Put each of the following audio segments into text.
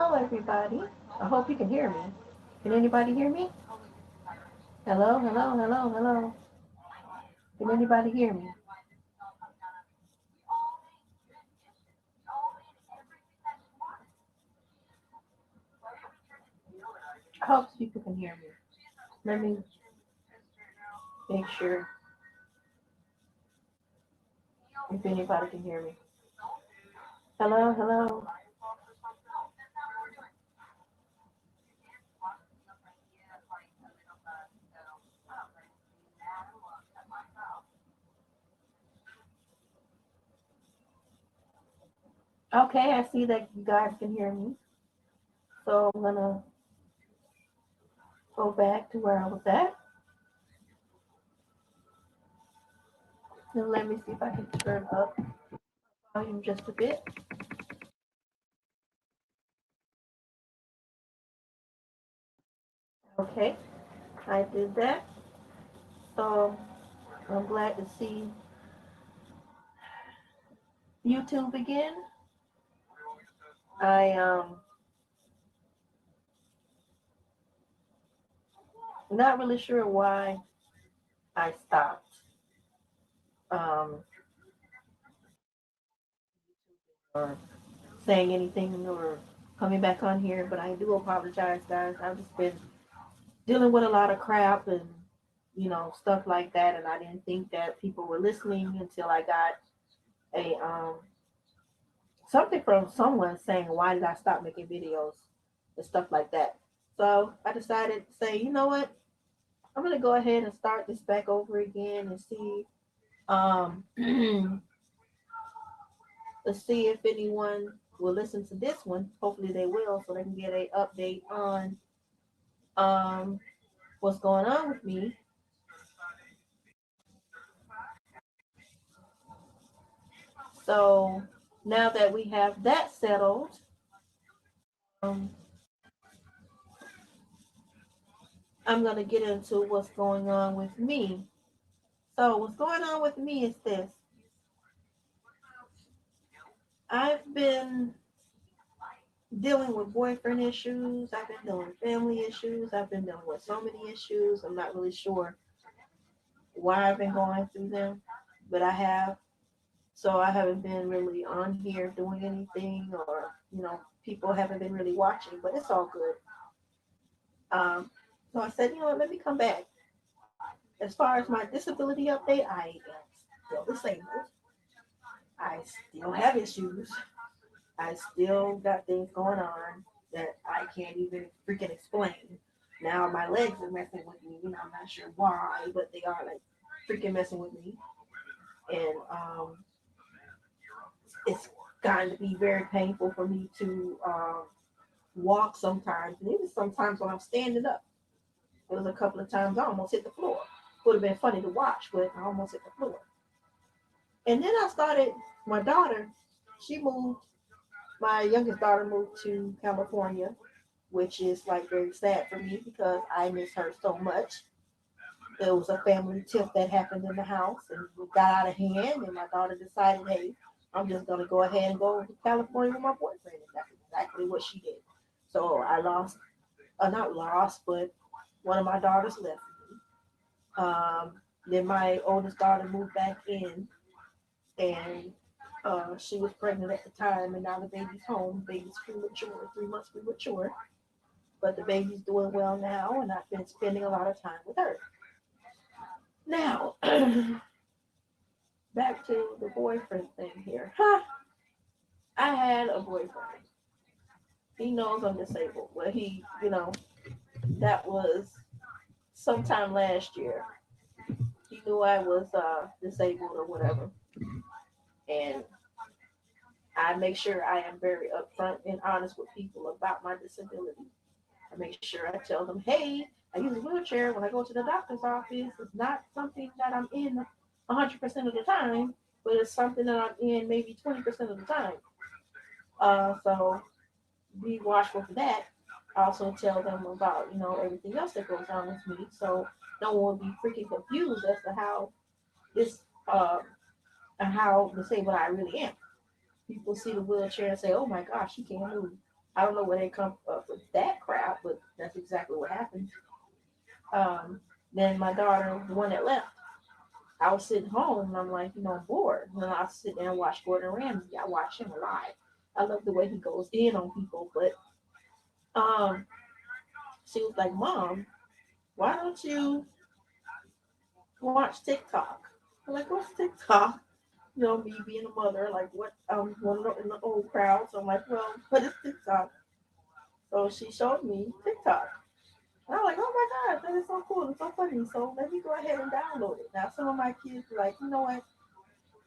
Hello, everybody. I hope you can hear me. Can anybody hear me? Hello, hello, hello, hello. Can anybody hear me? I hope people can hear me. Let me make sure if anybody can hear me. Hello, hello. Okay, I see that you guys can hear me. So I'm gonna go back to where I was at. And let me see if I can turn up volume just a bit. Okay, I did that. So I'm glad to see YouTube again. I not really sure why I stopped um, or saying anything or coming back on here, but I do apologize, guys. I've just been dealing with a lot of crap and stuff like that, and I didn't think that people were listening until I got a something from someone saying why did I stop making videos and stuff like that. So I decided to say, you know what, I'm gonna go ahead and start this back over again and see um let's see if anyone will listen to this one. Hopefully they will, so they can get a update on um, what's going on with me. So now that we have that settled, um, I'm going to get into what's going on with me. So what's going on with me is this. I've been dealing with boyfriend issues. I've been dealing with family issues. I've been dealing with so many issues. I'm not really sure why I've been going through them, but I have. So I haven't been really on here doing anything, or people haven't been really watching, but it's all good. Um, so I said, let me come back. As far as my disability update, I am still disabled. I still have issues. I still got things going on that I can't even freaking explain. Now my legs are messing with me, and I'm not sure why, but they are like freaking messing with me. And it's gotten to be very painful for me to walk sometimes, and even sometimes when I'm standing up. There was a couple of times I almost hit the floor. Would have been funny to watch, but I almost hit the floor. And then I started, my daughter, she moved, my youngest daughter moved to California, which is like very sad for me because I miss her so much. There was a family tiff that happened in the house and it got out of hand, and my daughter decided, hey, I'm just going to go ahead and go to California with my boyfriend. And that's exactly what she did. So I lost, not lost, but one of my daughters left me. Then my oldest daughter moved back in, and she was pregnant at the time, and now the baby's home. The baby's premature, 3 months premature, but the baby's doing well now, and I've been spending a lot of time with her. Now, back to the boyfriend thing here. Huh? I had a boyfriend. He knows I'm disabled. Well, that was sometime last year. He knew I was disabled or whatever, and I make sure I am very upfront and honest with people about my disability. I make sure I tell them, hey, I use a wheelchair when I go to the doctor's office. It's not something that I'm in 100% of the time, but it's something that I'm in maybe 20% of the time. So be watchful for that. I also tell them about, everything else that goes on with me. So no one will be freaking confused as to this, uh, how disabled I really am. People see the wheelchair and say, oh my gosh, she can't move. I don't know where they come up with that crap, but that's exactly what happened. Um, then my daughter, the one that left, I was sitting home and I'm like, I'm bored. And I sit there and watch Gordon Ramsay. I watch him a lot. I love the way he goes in on people. But um, she was like, Mom, why don't you watch TikTok? I'm like, what's TikTok? Me being a mother, like what one of in the old crowd. So I'm like, well, what is TikTok? So she showed me TikTok. And I'm like, oh my God, that is so cool. It's so funny. So let me go ahead and download it. Now some of my kids are like, you know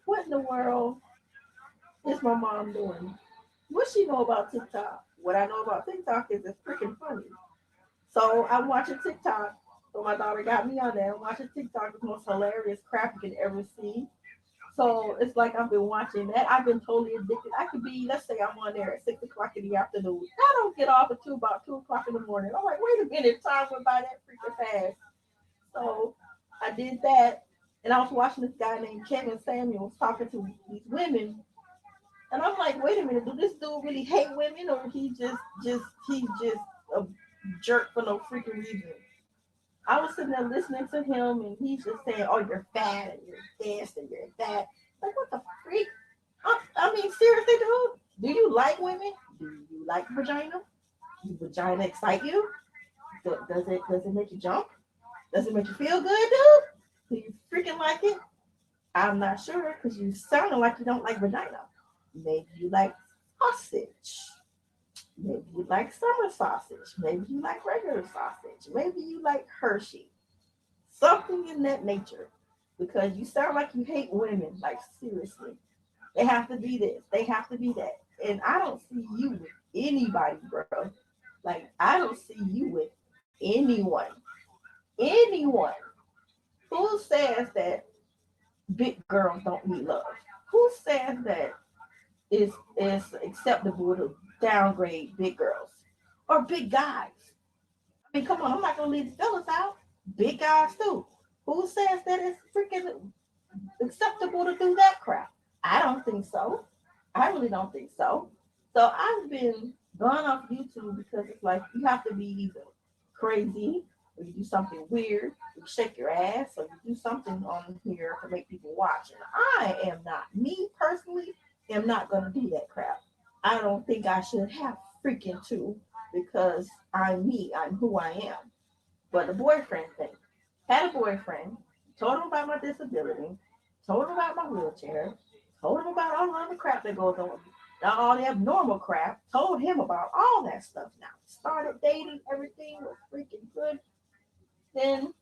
what in the world is my mom doing? What she know about TikTok? What I know about TikTok is it's freaking funny. So I'm watching TikTok. So my daughter got me on there. I'm watching TikTok, the most hilarious crap you can ever see. So it's like I've been watching that. I've been totally addicted. I could be, let's say I'm on there at 6 o'clock in the afternoon. I don't get off until about 2 o'clock in the morning. I'm like, wait a minute, time went by that freaking fast. So I did that, and I was watching this guy named Kevin Samuels talking to these women, and I'm like, wait a minute, do this dude really hate women, or he's just a jerk for no freaking reason? I was sitting there listening to him, and he's just saying, "Oh, you're fat, and you're this, and you're that." Like, what the freak? I mean, seriously, dude. Do you like women? Do you like vagina? Does vagina excite you? Does it make you jump? Does it make you feel good, dude? Do you freaking like it? I'm not sure because you sounding like you don't like vagina. Maybe you like sausage. Maybe you like summer sausage. Maybe you like regular sausage. Maybe you like Hershey. Something in that nature. Because you sound like you hate women. Like, seriously. They have to be this. They have to be that. And I don't see you with anybody, bro. Like, I don't see you with anyone. Anyone. Who says that big girls don't need love? Who says that it's acceptable to downgrade big girls or big guys? I mean, come on, I'm not gonna leave the fellas out. Big guys too. Who says that it's freaking acceptable to do that crap? I don't think so. I really don't think so. So I've been gone off YouTube because it's like you have to be either crazy or you do something weird, you shake your ass, or you do something on here to make people watch. And I am not, me personally, am not gonna do that crap. I don't think I should have freaking to because I'm me, I'm who I am. But the boyfriend thing, had a boyfriend, told him about my disability, told him about my wheelchair, told him about all the other crap that goes on. Not all the abnormal crap, told him about all that stuff now. Started dating, everything was freaking good. Then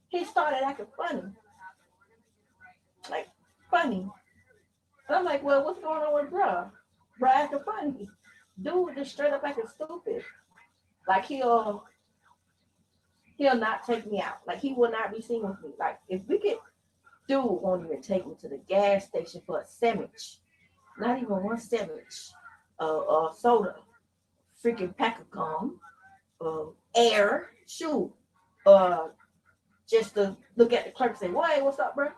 he started acting funny, like funny. And I'm like, well, what's going on with bruh? Bruh acting funny. Dude just straight up acting stupid. Like he'll not take me out. Like he will not be seen with me. Like if we could, dude won't even take me to the gas station for a sandwich. Not even one sandwich. Soda, freaking pack of gum, air, shoe. Uh, just to look at the clerk and say, "Hey, what's up, bro?"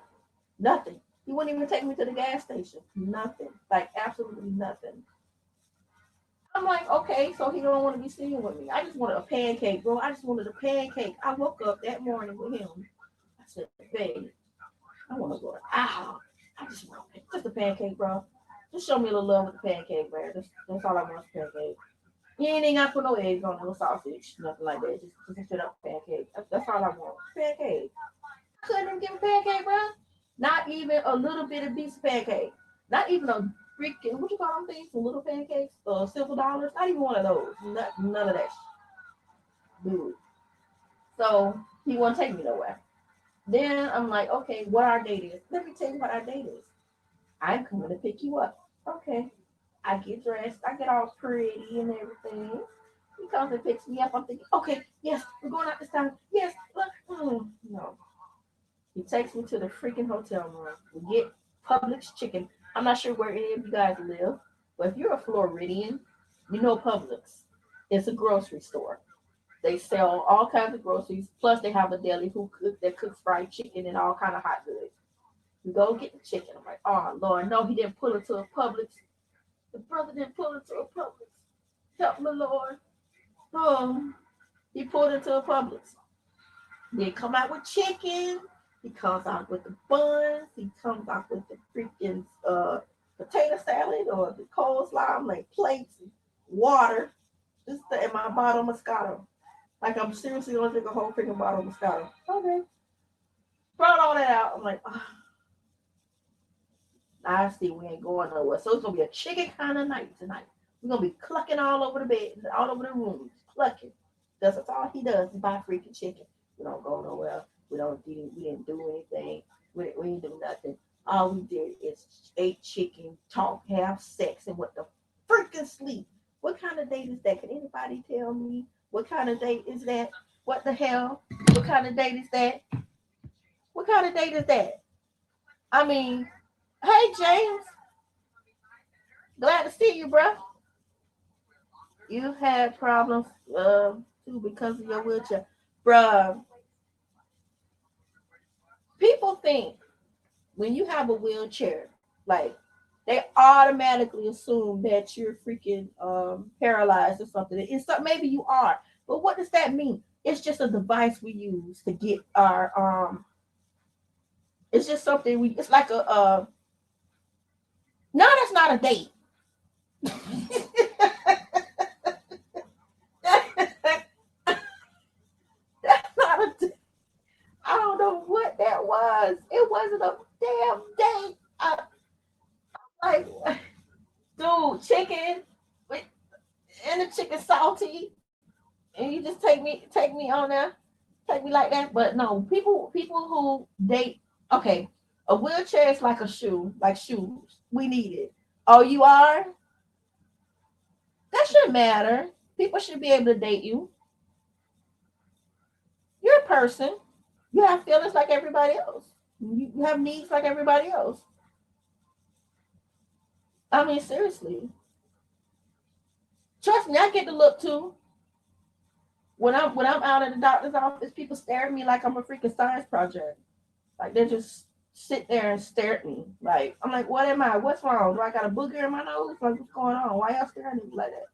Nothing. He wouldn't even take me to the gas station. Nothing. Like absolutely nothing. I'm like, okay, so he don't want to be seen with me. I just wanted a pancake, bro. I just wanted a pancake. I woke up that morning with him. I said, babe, I want to go out. I just want just a pancake, bro. Just show me a little love with the pancake, man. That's all I want is pancake. You ain't got to put no eggs on no sausage, nothing like that. Just a straight up pancake. That's all I want. Pancake. I couldn't even give a pancake, bro. Not even a little bit of piece of pancake. Not even a freaking, what you call them things? Some little pancakes? Silver dollars? Not even one of those. None of that. Dude. So he won't take me nowhere. Then I'm like, okay, what our date is. Let me tell you what our date is. I'm coming to pick you up. Okay. I get dressed. I get all pretty and everything. He comes and picks me up. I'm thinking, okay, yes, we're going out this time. Yes. No. He takes me to the freaking hotel room. We get Publix chicken. I'm not sure where any of you guys live, but if you're a Floridian, you know Publix. It's a grocery store. They sell all kinds of groceries. Plus, they have a deli that cooks fried chicken and all kind of hot goods. We go get the chicken. I'm like, oh Lord, no, he didn't pull it to a Publix. The brother didn't pull it to a Publix. my Lord. He pulled into a Publix. They come out with chicken. He comes out with the buns. He comes out with the freaking potato salad or the coleslaw. I'm like plates, water, just and my bottle of Moscato. Like I'm seriously gonna drink a whole freaking bottle of Moscato. Okay. Brought all that out. I'm like, oh, I see we ain't going nowhere. So it's gonna be a chicken kind of night tonight. We're gonna be clucking all over the bed, all over the room, clucking. That's all he does. He buy freaking chicken. We don't go nowhere. We didn't do anything. We didn't do nothing. All we did is ate chicken, talk, have sex, and what the freaking sleep. What kind of date is that? Can anybody tell me? What kind of date is that? What the hell? What kind of date is that? What kind of date is that? I mean, hey James, glad to see you, bro. You had problems too because of your wheelchair, bruh. People think when you have a wheelchair, like they automatically assume that you're freaking paralyzed or something. It's maybe you are, but what does that mean? It's just a device we use to get our It's just something we. It's like a. No, that's not a date. That's not a date. I don't know what that was. It wasn't a damn date. Like, dude, chicken with and the chicken salty, and you just take me on there, take me like that. But no, people who date, okay, a wheelchair is like a shoe, like shoes. We need it. Oh, you are? That shouldn't matter. People should be able to date you. You're a person. You have feelings like everybody else. You have needs like everybody else. I mean, seriously. Trust me, I get the look too. When I'm out at the doctor's office, people stare at me like I'm a freaking science project. Like they just sit there and stare at me. Like I'm like, what am I? What's wrong? Do I got a booger in my nose? Like what's going on? Why y'all staring at me like that?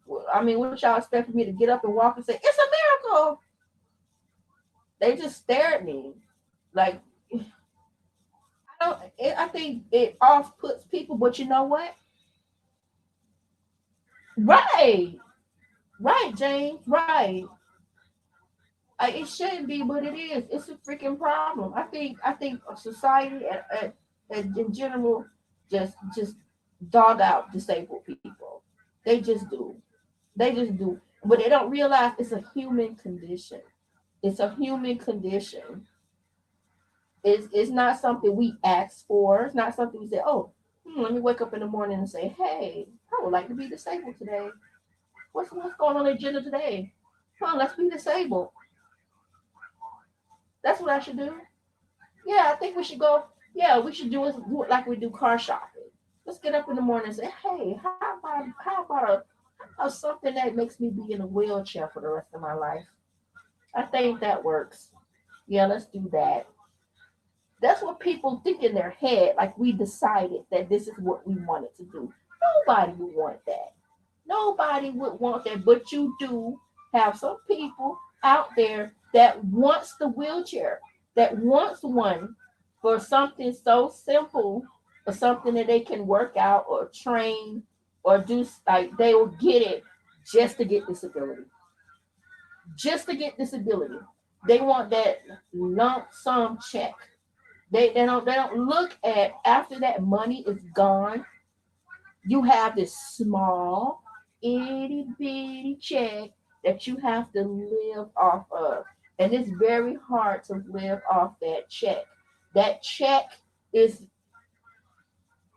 Well, I mean, what y'all expect me to get up and walk and say it's a miracle? They just stare at me. Like I think it off puts people, but you know what? Right, right, James, right. It shouldn't be, but it is. It's a freaking problem. I think society in general just dog out disabled people. They just do. They just do. But they don't realize it's a human condition. It's a human condition. It's not something we ask for. It's not something we say, oh, let me wake up in the morning and say, hey, I would like to be disabled today. What's going on the agenda today? Let's be disabled. That's what I should do. Yeah, I think we should go. Yeah, we should do it like we do car shopping. Let's get up in the morning and say, hey, how about something that makes me be in a wheelchair for the rest of my life? I think that works. Yeah, let's do that. That's what people think in their head. Like we decided that this is what we wanted to do. Nobody would want that. Nobody would want that, but you do have some people out there that wants the wheelchair, that wants one for something so simple, or something that they can work out or train or do. Like they will get it just to get disability, just to get disability. They want that lump sum check. They don't look at after that money is gone. You have this small itty bitty check that you have to live off of. And it's very hard to live off that check. That check is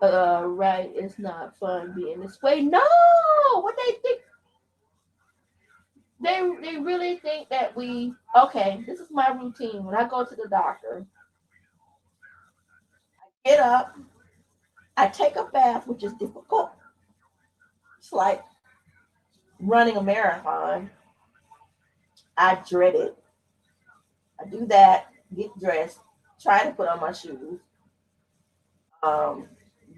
right, it's not fun being this way. No, what they think they really think that we okay, this is my routine. When I go to the doctor, get up, I take a bath, which is difficult. It's like running a marathon. I dread it. I do that, get dressed, try to put on my shoes,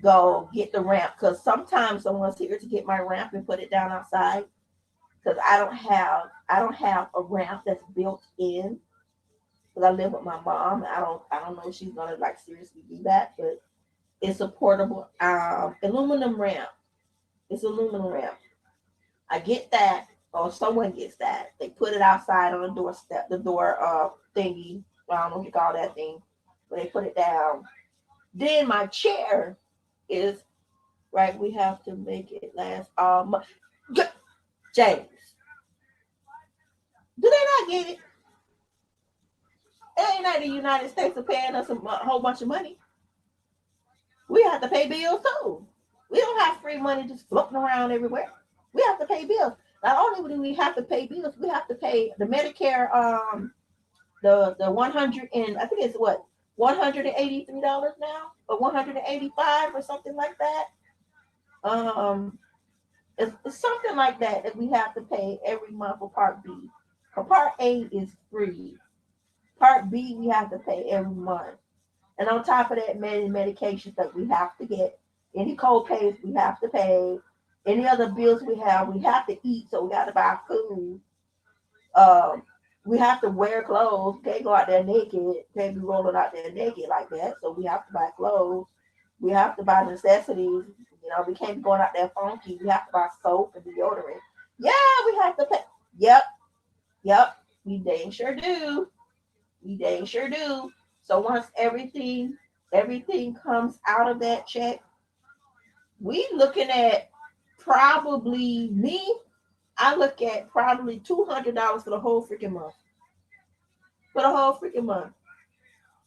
go get the ramp because sometimes someone's here to get my ramp and put it down outside. because I don't have a ramp that's built in because I live with my mom. I don't know if she's gonna like seriously do that, but it's a portable aluminum ramp. It's aluminum ramp. I get that, or someone gets that. They put it outside on the doorstep, the door thingy. I don't know what you call that thing, but they put it down. Then my chair is right. We have to make it last all month. James, do they not get it? It ain't like the United States are paying us a whole bunch of money. We have to pay bills too. We don't have free money just floating around everywhere. We have to pay bills. Not only do we have to pay bills, we have to pay the Medicare, the 100 and I think it's what $183 now, or 185 or something like that. Um, it's something like that that we have to pay every month for Part B. For Part A is free. Part B we have to pay every month. And on top of that, many medications that we have to get, any co-pays we have to pay, any other bills we have to eat, so we got to buy food. Um, we have to wear clothes. Can't go out there naked. Can't be rolling out there naked like that. So we have to buy clothes. We have to buy necessities. We can't be going out there funky. We have to buy soap and deodorant. Yeah, we have to pay. Yep, yep. We dang sure do. We dang sure do. So once everything comes out of that check, we looking at probably me. I look at probably $200 for the whole freaking month. For the whole freaking month.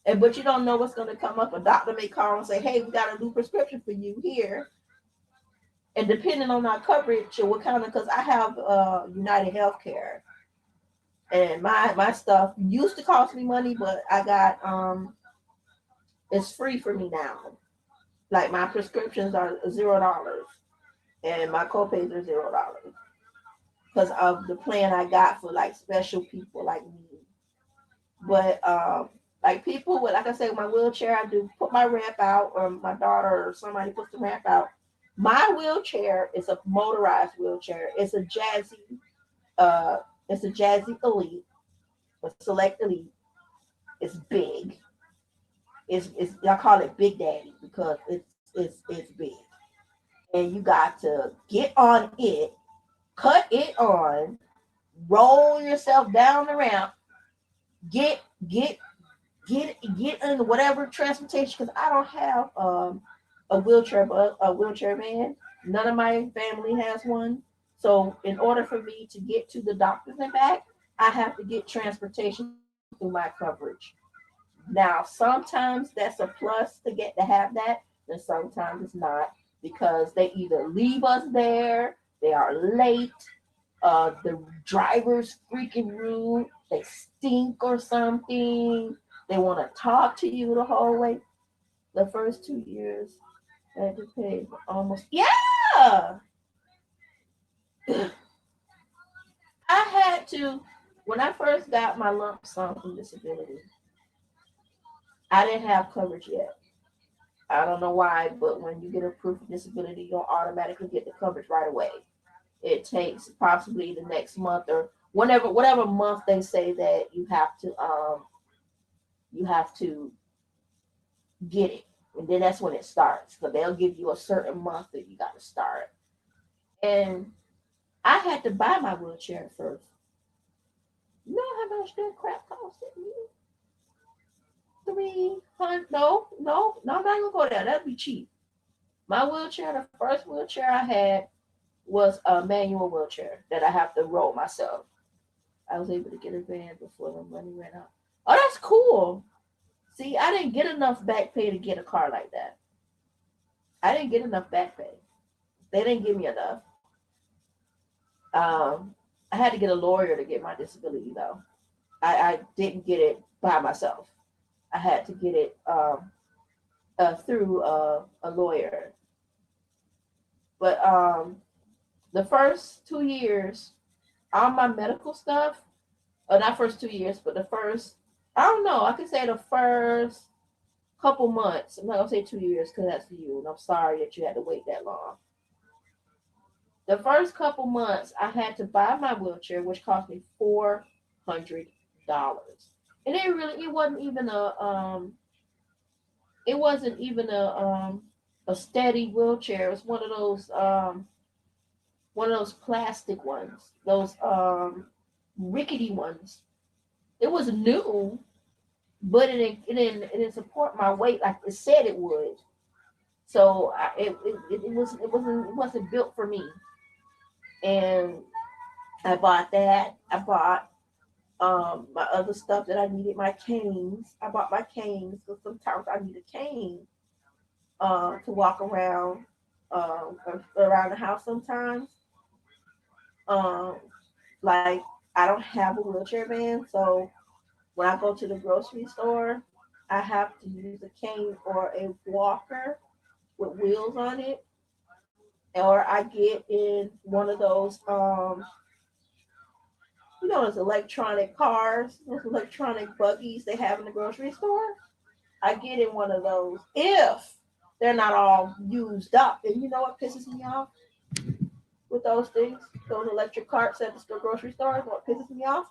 And but you don't know what's gonna come up. A doctor may call and say, "Hey, we got a new prescription for you here." And depending on our coverage or what kind of, because I have United Healthcare, and my stuff used to cost me money, but I got it's free for me now. Like my prescriptions are $0, and my copays are $0 because of the plan I got for like special people like me. But like people with, like I said, my wheelchair, I do put my ramp out, or my daughter or somebody puts the ramp out. My wheelchair is a motorized wheelchair. Uh, it's a Jazzy Elite, a Select Elite. It's big. It's I call it Big Daddy because it's big, and you got to get on it, cut it on, roll yourself down the ramp, get get get in whatever transportation, because I don't have a wheelchair, but a wheelchair van. None of my family has one. So in order for me to get to the doctors and back, I have to get transportation through my coverage. Now, sometimes that's a plus to have that, and sometimes it's not, because they either leave us there, they are late, the driver's freaking rude, they stink or something, they want to talk to you the whole way. The first 2 years, I had to pay almost, yeah, I had to, when I first got my lump sum from disability, I didn't have coverage yet. I don't know why, but when you get a proof of disability, you don't automatically get the coverage right away. It takes possibly the next month, or whatever month they say that you have to get it, and then that's when it starts. So they'll give you a certain month that you got to start. And I had to buy my wheelchair first. You know how much that crap costed me? 300? No, I'm not gonna go there. That'd be cheap. My wheelchair, the first wheelchair I had was a manual wheelchair that I have to roll myself. I was able to get a van before the money ran out. Oh, that's cool. See, I didn't get enough back pay to get a car like that. I didn't get enough back pay. They didn't give me enough. Um, I had to get a lawyer to get my disability though. I didn't get it by myself. I had to get it through a lawyer. But the first 2 years, all my medical stuff, not first 2 years, but the first, I don't know, I could say the first couple months. I'm not gonna say 2 years because that's you, and I'm sorry that you had to wait that long. The first couple months, I had to buy my wheelchair, which cost me $400, and it wasn't even a steady wheelchair. It was one of those plastic ones, those rickety ones. It was new, but it didn't support my weight like it said it would. So it wasn't built for me. And I bought that. I bought my other stuff that I needed, my canes. I bought my canes because sometimes I need a cane to walk around the house sometimes. Um, like I don't have a wheelchair van, so when I go to the grocery store, I have to use a cane or a walker with wheels on it, or I get in one of those those electronic cars, those electronic buggies they have in the grocery store. I get in one of those if they're not all used up. And you know what pisses me off with those things, those electric carts at the store, grocery store? What pisses me off?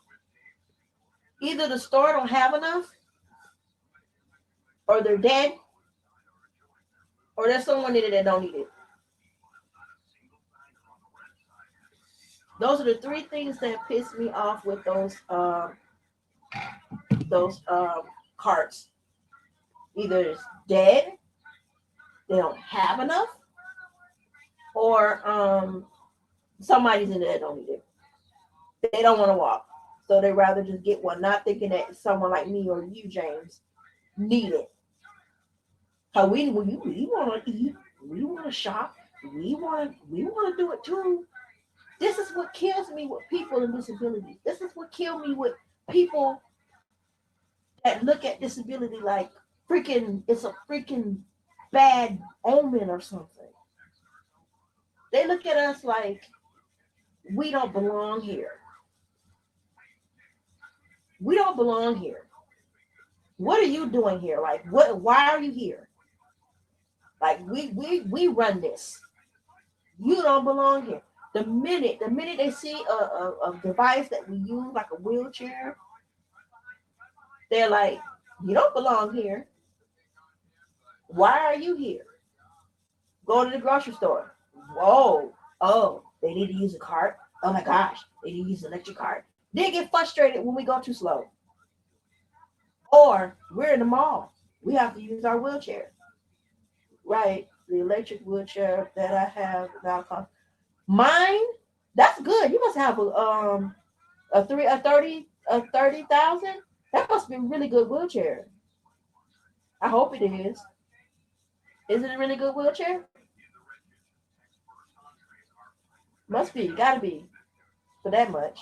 Either the store don't have enough, or they're dead, or there's someone in it that don't need it. Those are the three things that piss me off with those carts. Either it's dead, they don't have enough, or somebody's in there that don't need it. They don't want to walk, so they rather just get one, not thinking that someone like me or you, James, need it. Cause we want to eat, we want to shop, we want to do it too. This is what kills me with people with disabilities. This is what kills me with people that look at disability like it's a freaking bad omen or something. They look at us like we don't belong here. We don't belong here. What are you doing here? Like what? Why are you here? Like we run this. You don't belong here. The minute they see a device that we use like a wheelchair, they're like, you don't belong here. Why are you here? Go to the grocery store. Whoa. Oh, they need to use a cart. Oh my gosh, they need to use an electric cart. They get frustrated when we go too slow. Or we're in the mall. We have to use our wheelchair. Right. The electric wheelchair that I have now. Mine, that's good. You must have a 30,000. That must be a really good wheelchair. I hope it is. Is it a really good wheelchair? Must be. Gotta be for that much.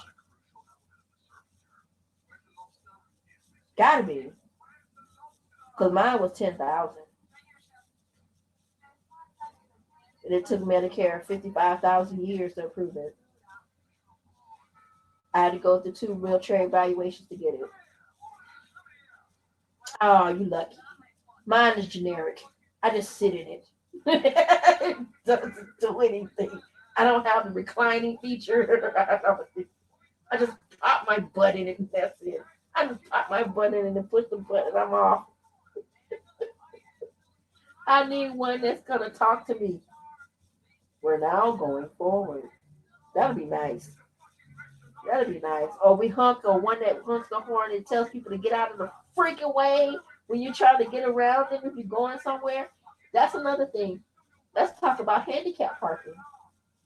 Gotta be. Cause mine was 10,000, and it took Medicare 55,000 years to approve it. I had to go through 2 wheelchair evaluations to get it. Oh, you lucky. Mine is generic. I just sit in it. It doesn't do anything. I don't have the reclining feature. I just pop my butt in it and that's it. I just pop my butt in it and push the button. I'm off. I need one that's gonna talk to me. We're now going forward. That'll be nice. That'll be nice. Or we honk, or one that honks the horn and tells people to get out of the freaking way when you try to get around them if you're going somewhere. That's another thing. Let's talk about handicap parking.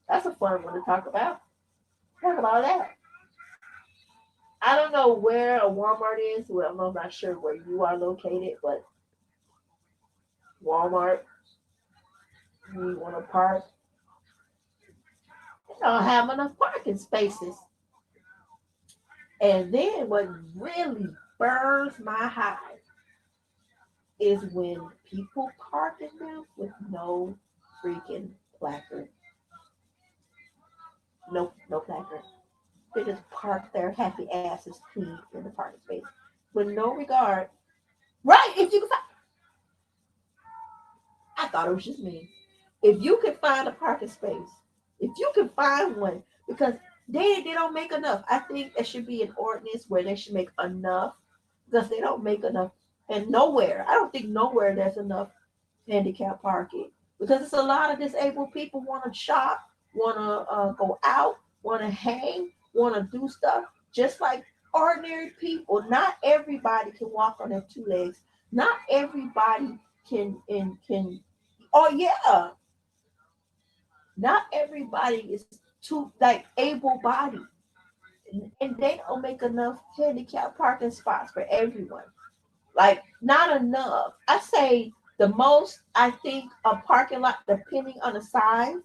That's a fun one to talk about. Talk about that. I don't know where a Walmart is. Well, I'm not sure where you are located, but Walmart, you want to park, they don't have enough parking spaces. And then what really burns my hide is when people park in them with no freaking placard. No placard. They just park their happy asses clean in the parking space with no regard. Right? If you can find, I thought it was just me. If you could find a parking space If you can find one, because they don't make enough. I think there should be an ordinance where they should make enough because they don't make enough. And nowhere, I don't think nowhere there's enough handicap parking because it's a lot of disabled people want to shop, want to go out, want to hang, want to do stuff just like ordinary people. Not everybody can walk on their two legs. Not everybody can. Oh yeah, not everybody is too like able bodied, and they don't make enough handicap parking spots for everyone. Like not enough. I say the most. I think a parking lot, depending on the size,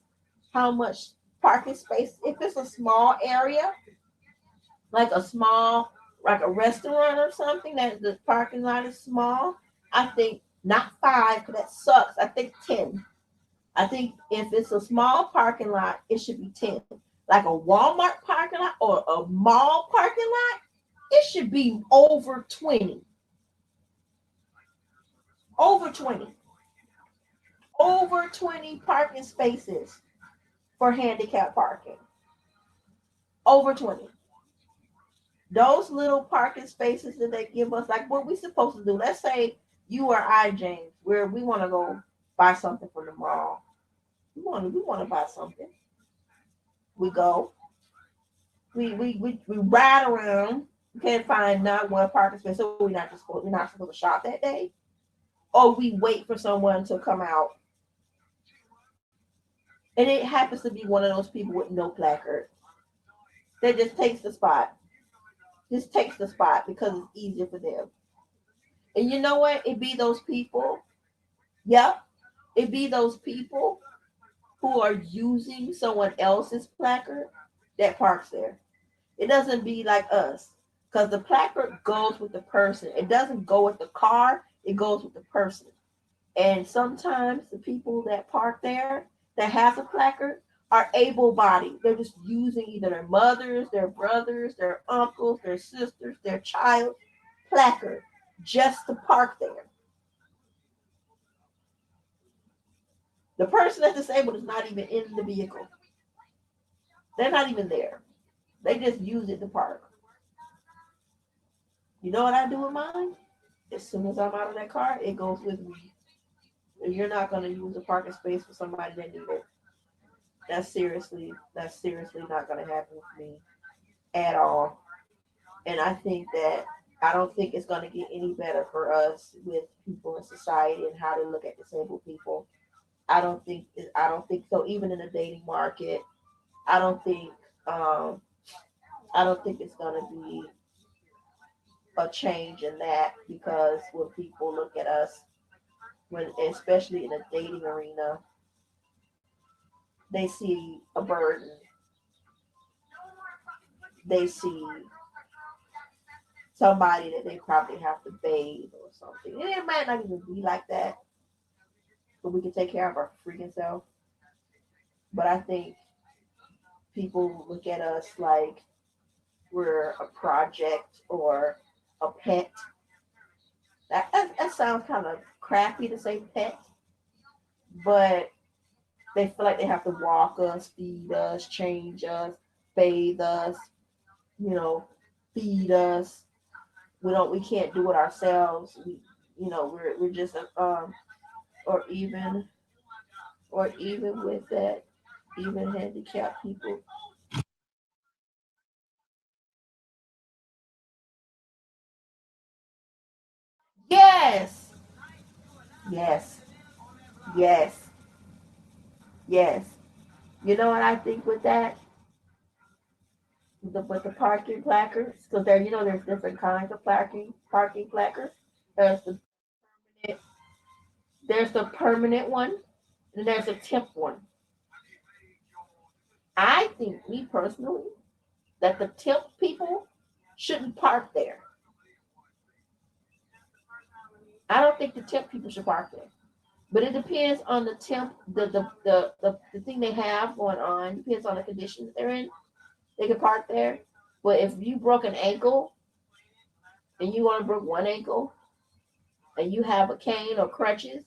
how much parking space. If it's a small area, like a small, like a restaurant or something, that the parking lot is small. I think not five, because that sucks. I think 10. I think if it's a small parking lot, it should be 10. Like a Walmart parking lot or a mall parking lot, it should be over 20. Over 20. Over 20 parking spaces for handicap parking. Over 20. Those little parking spaces that they give us, like what we supposed to do. Let's say you or I, James, where we want to go buy something from the mall. We want to buy something. We go. We ride around. We can't find not one parking space, so we're not supposed to shop that day. Or we wait for someone to come out. And it happens to be one of those people with no placard that just takes the spot. Just takes the spot because it's easier for them. And you know what? It be those people. Yep. It be those people who are using someone else's placard that parks there. It doesn't be like us. Because the placard goes with the person. It doesn't go with the car, it goes with the person. And sometimes the people that park there that has a placard are able bodied. They're just using either their mothers, their brothers, their uncles, their sisters, their child placard just to park there. The person that's disabled is not even in the vehicle. They're not even there. They just use it to park. You know what I do with mine? As soon as I'm out of that car, it goes with me. And you're not going to use a parking space for somebody that needs it. That's seriously not going to happen with me at all. And I think that I don't think it's going to get any better for us with people in society and how they look at disabled people. I don't think so. Even in the dating market, I don't think um, I don't think it's going to be a change in that because when people look at us, when especially in the dating arena, they see a burden. They see somebody that they probably have to bathe or something. And it might not even be like that, but we can take care of our freaking self. But I think people look at us like we're a project or a pet. That sounds kind of crappy to say pet, but they feel like they have to walk us, feed us, change us, bathe us, you know, feed us. We can't do it ourselves. We're just or even with that, even handicapped people. Yes, yes, yes, yes. You know what I think with that? With the parking placards, because there's different kinds of parking placards. There's the there's the permanent one, and there's a temp one. I think, me personally, that the temp people shouldn't park there. I don't think the temp people should park there. But it depends on the temp, the thing they have going on. Depends on the condition that they're in. They can park there. But if you broke an ankle and you want to break one ankle and you have a cane or crutches,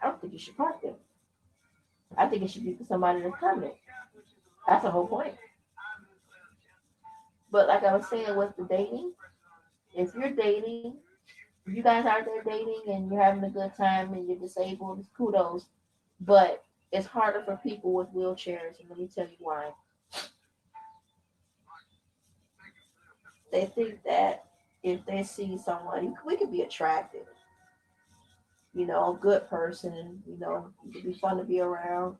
I don't think you should park there. I think it should be for somebody that's permanent. That's the whole point. But like I was saying with the dating, if you're dating, if you guys are there dating and you're having a good time and you're disabled, kudos. But it's harder for people with wheelchairs, and let me tell you why. They think that if they see someone, we could be attractive, a good person, you could be fun to be around.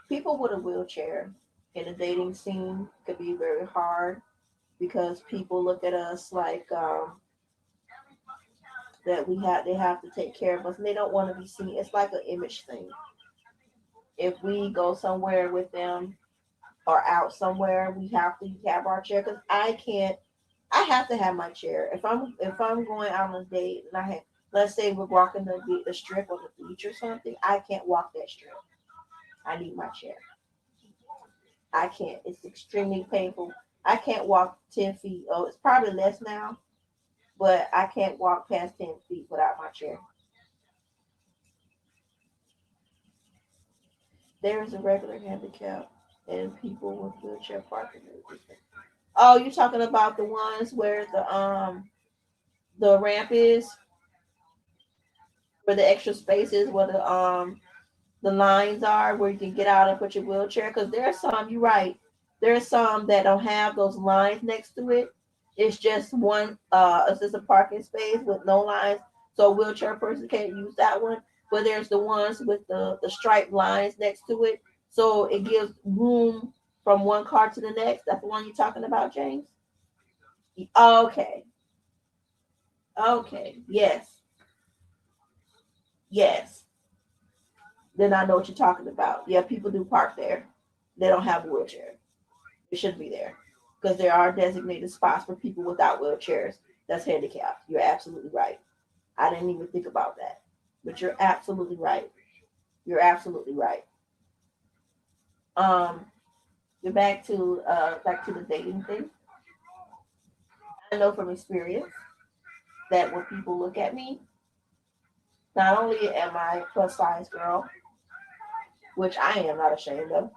People with a wheelchair in a dating scene could be very hard because people look at us like that they have to take care of us and they don't want to be seen. It's like an image thing. If we go somewhere with them or out somewhere, we have to have our chair because I have to have my chair. If I'm going out on a date and let's say we're walking the strip or the beach or something, I can't walk that strip. I need my chair. I can't. It's extremely painful. I can't walk 10 feet. Oh, it's probably less now, but I can't walk past 10 feet without my chair. There is a regular handicap and people with wheelchair parking. Oh, you're talking about the ones where the ramp is, where the extra spaces, where the lines are, where you can get out and put your wheelchair. Because there's some, you're right. There's some that don't have those lines next to it. It's just it's just a parking space with no lines, so a wheelchair person can't use that one. But there's the ones with the striped lines next to it, so it gives room from one car to the next. That's the one you're talking about, James. Okay, okay, yes, yes. Then I know what you're talking about. Yeah, people do park there. They don't have a wheelchair. It should be there because there are designated spots for people without wheelchairs that's handicapped. You're absolutely right. I didn't even think about that, but you're absolutely right. You're absolutely right. Um, you're back to the dating thing. I know from experience that when people look at me, not only am I a plus size girl, which I am not ashamed of,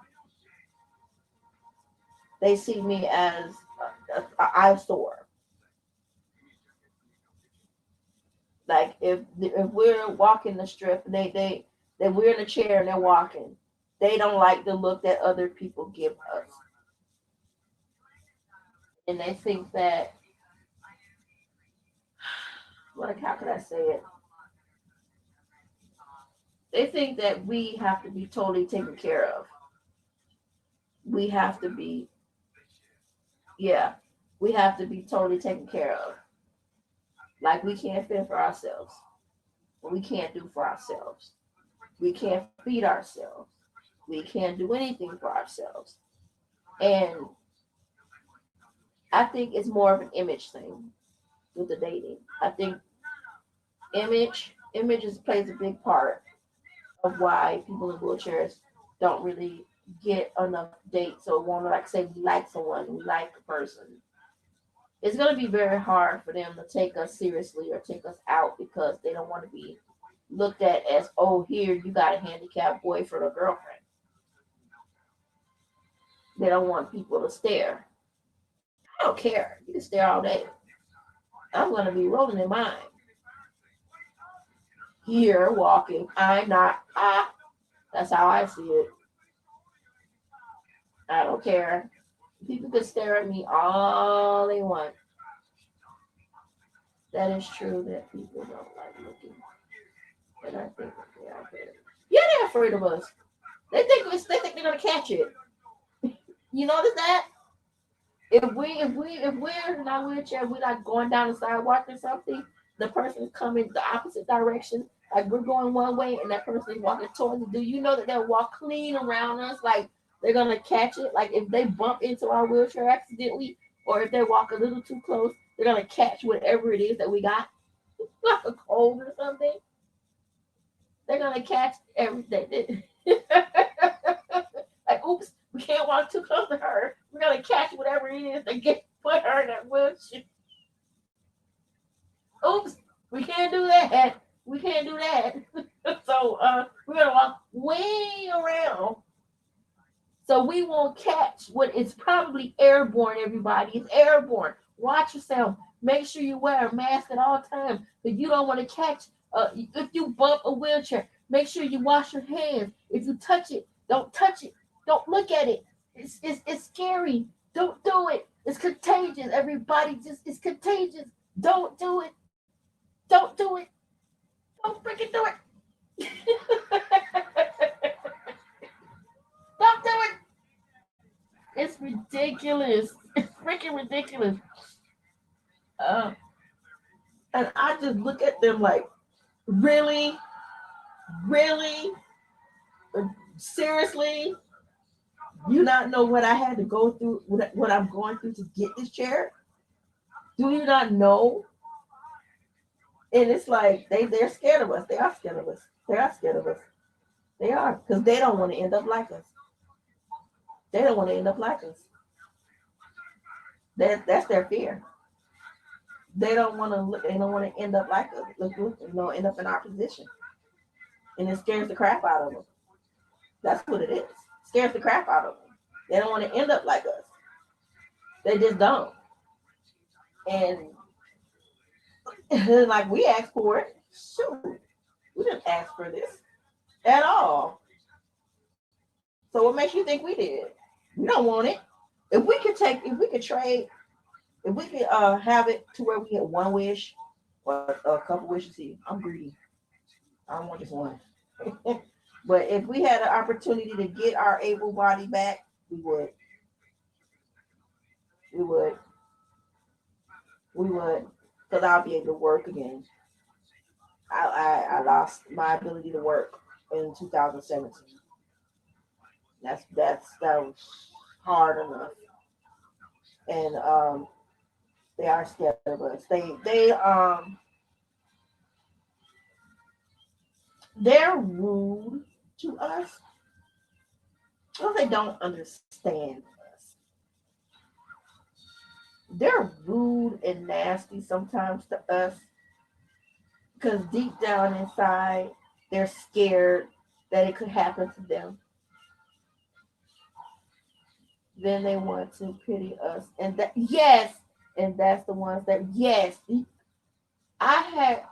they see me as a eyesore. Like if we're walking the strip, they we're in a chair and they're walking. They don't like the look that other people give us, and they think that what how could I say it? They think that we have to be totally taken care of. We have to be, yeah, we have to be totally taken care of. Like we can't fend for ourselves. We can't do for ourselves. We can't feed ourselves. We can't do anything for ourselves. And I think it's more of an image thing with the dating. I think images plays a big part of why people in wheelchairs don't really get enough dates or want to like say we like someone, we like a person. It's gonna be very hard for them to take us seriously or take us out because they don't want to be looked at as, oh, here you got a handicapped boyfriend or girlfriend. They don't want people to stare. I don't care. You can stare all day. I'm gonna be rolling in mine. Here walking. I'm not. That's how I see it. I don't care. People can stare at me all they want. That is true that people don't like looking. And I think that they are afraid. Yeah, they're afraid of us. They think they're gonna catch it. You notice that? If we're in our wheelchair, we're like going down the sidewalk or something, the person's coming the opposite direction. Like we're going one way and that person is walking towards us. Do you know that they'll walk clean around us? Like they're gonna catch it. Like if they bump into our wheelchair accidentally, or if they walk a little too close, they're gonna catch whatever it is that we got, like a cold or something. They're gonna catch everything. Like, oops, we can't walk too close to her. We're gonna catch whatever it is that get put her in that wheelchair. Oops, we can't do that. We can't do that. So we're gonna walk way around. So we won't catch what is probably airborne, everybody. It's airborne. Watch yourself. Make sure you wear a mask at all times. If you don't want to catch, if you bump a wheelchair, make sure you wash your hands. If you touch it, don't touch it. Don't look at it. It's scary. Don't do it. It's contagious. Everybody just it's contagious. Don't do it. Don't do it. Don't freaking do it. Don't do it. It's ridiculous. It's freaking ridiculous. Uh, and I just look at them like, really, really, seriously, you not know what I had to go through, what I'm going through to get this chair? Do you not know? And it's like they're scared of us. They are scared of us. They are scared of us. They are, because they don't want to end up like us. They don't want to end up like us. That's their fear. They don't want to look. They don't want to end up like us. End up in our position, and it scares the crap out of them. That's what it is. Scares the crap out of them. They don't want to end up like us. They just don't. And like we asked for it. Shoot, we didn't ask for this at all. So what makes you think we did? We don't want it. If we could trade, if we could have it to where we get one wish or a couple wishes, see, I'm greedy. I don't want just one. But if we had an opportunity to get our able body back, we would. We would. We would. Because I'll be able to work again. I lost my ability to work in 2017. That was hard enough. And they are scared of us. They're rude to us. Well, they don't understand us. They're rude and nasty sometimes to us because deep down inside, they're scared that it could happen to them. Then they want to pity us, and that's the ones that yes. I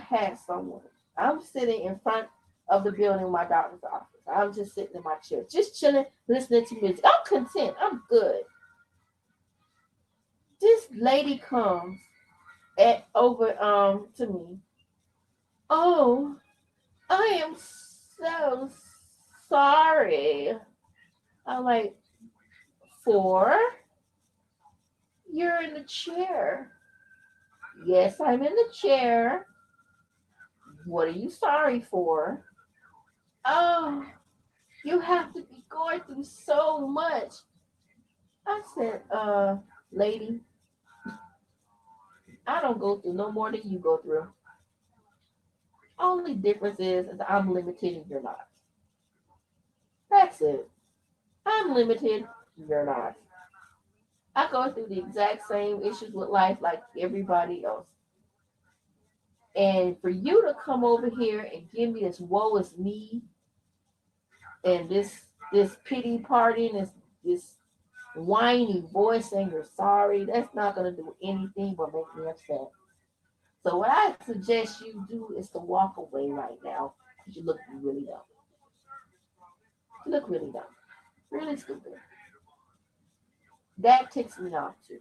had someone. I'm sitting in front of the building, my doctor's office. I'm just sitting in my chair, just chilling, listening to music. I'm content. I'm good. This lady comes over to me. Oh, I am so sorry. I'm like, for you're in the chair. Yes, I'm in the chair. What are you sorry for? Oh, you have to be going through so much. I said, lady, I don't go through no more than you go through. Only difference is I'm limited and you're not. That's it. I'm limited, you're not. I go through the exact same issues with life like everybody else. And for you to come over here and give me this woe is me and this pity party and this whiny voice saying you're sorry, that's not gonna do anything but make me upset. So what I suggest you do is to walk away right now because you look really dumb. You look really dumb. Really stupid. That ticks me off too.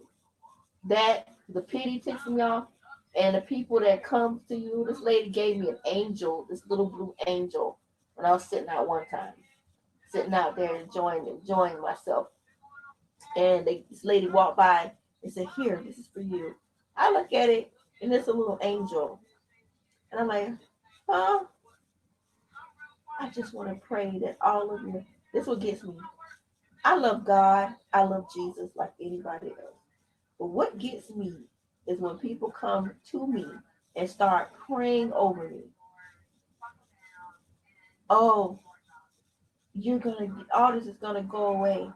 That the pity ticks me off. And the people that come to you, this lady gave me an angel, this little blue angel, when I was sitting out one time, sitting out there enjoying myself. And this lady walked by and said, "Here, this is for you." I look at it, and it's a little angel, and I'm like, "Huh?" I just want to pray that all of you. This is what gets me. I love God. I love Jesus like anybody else. But what gets me is when people come to me and start praying over me. Oh, all this is gonna go away.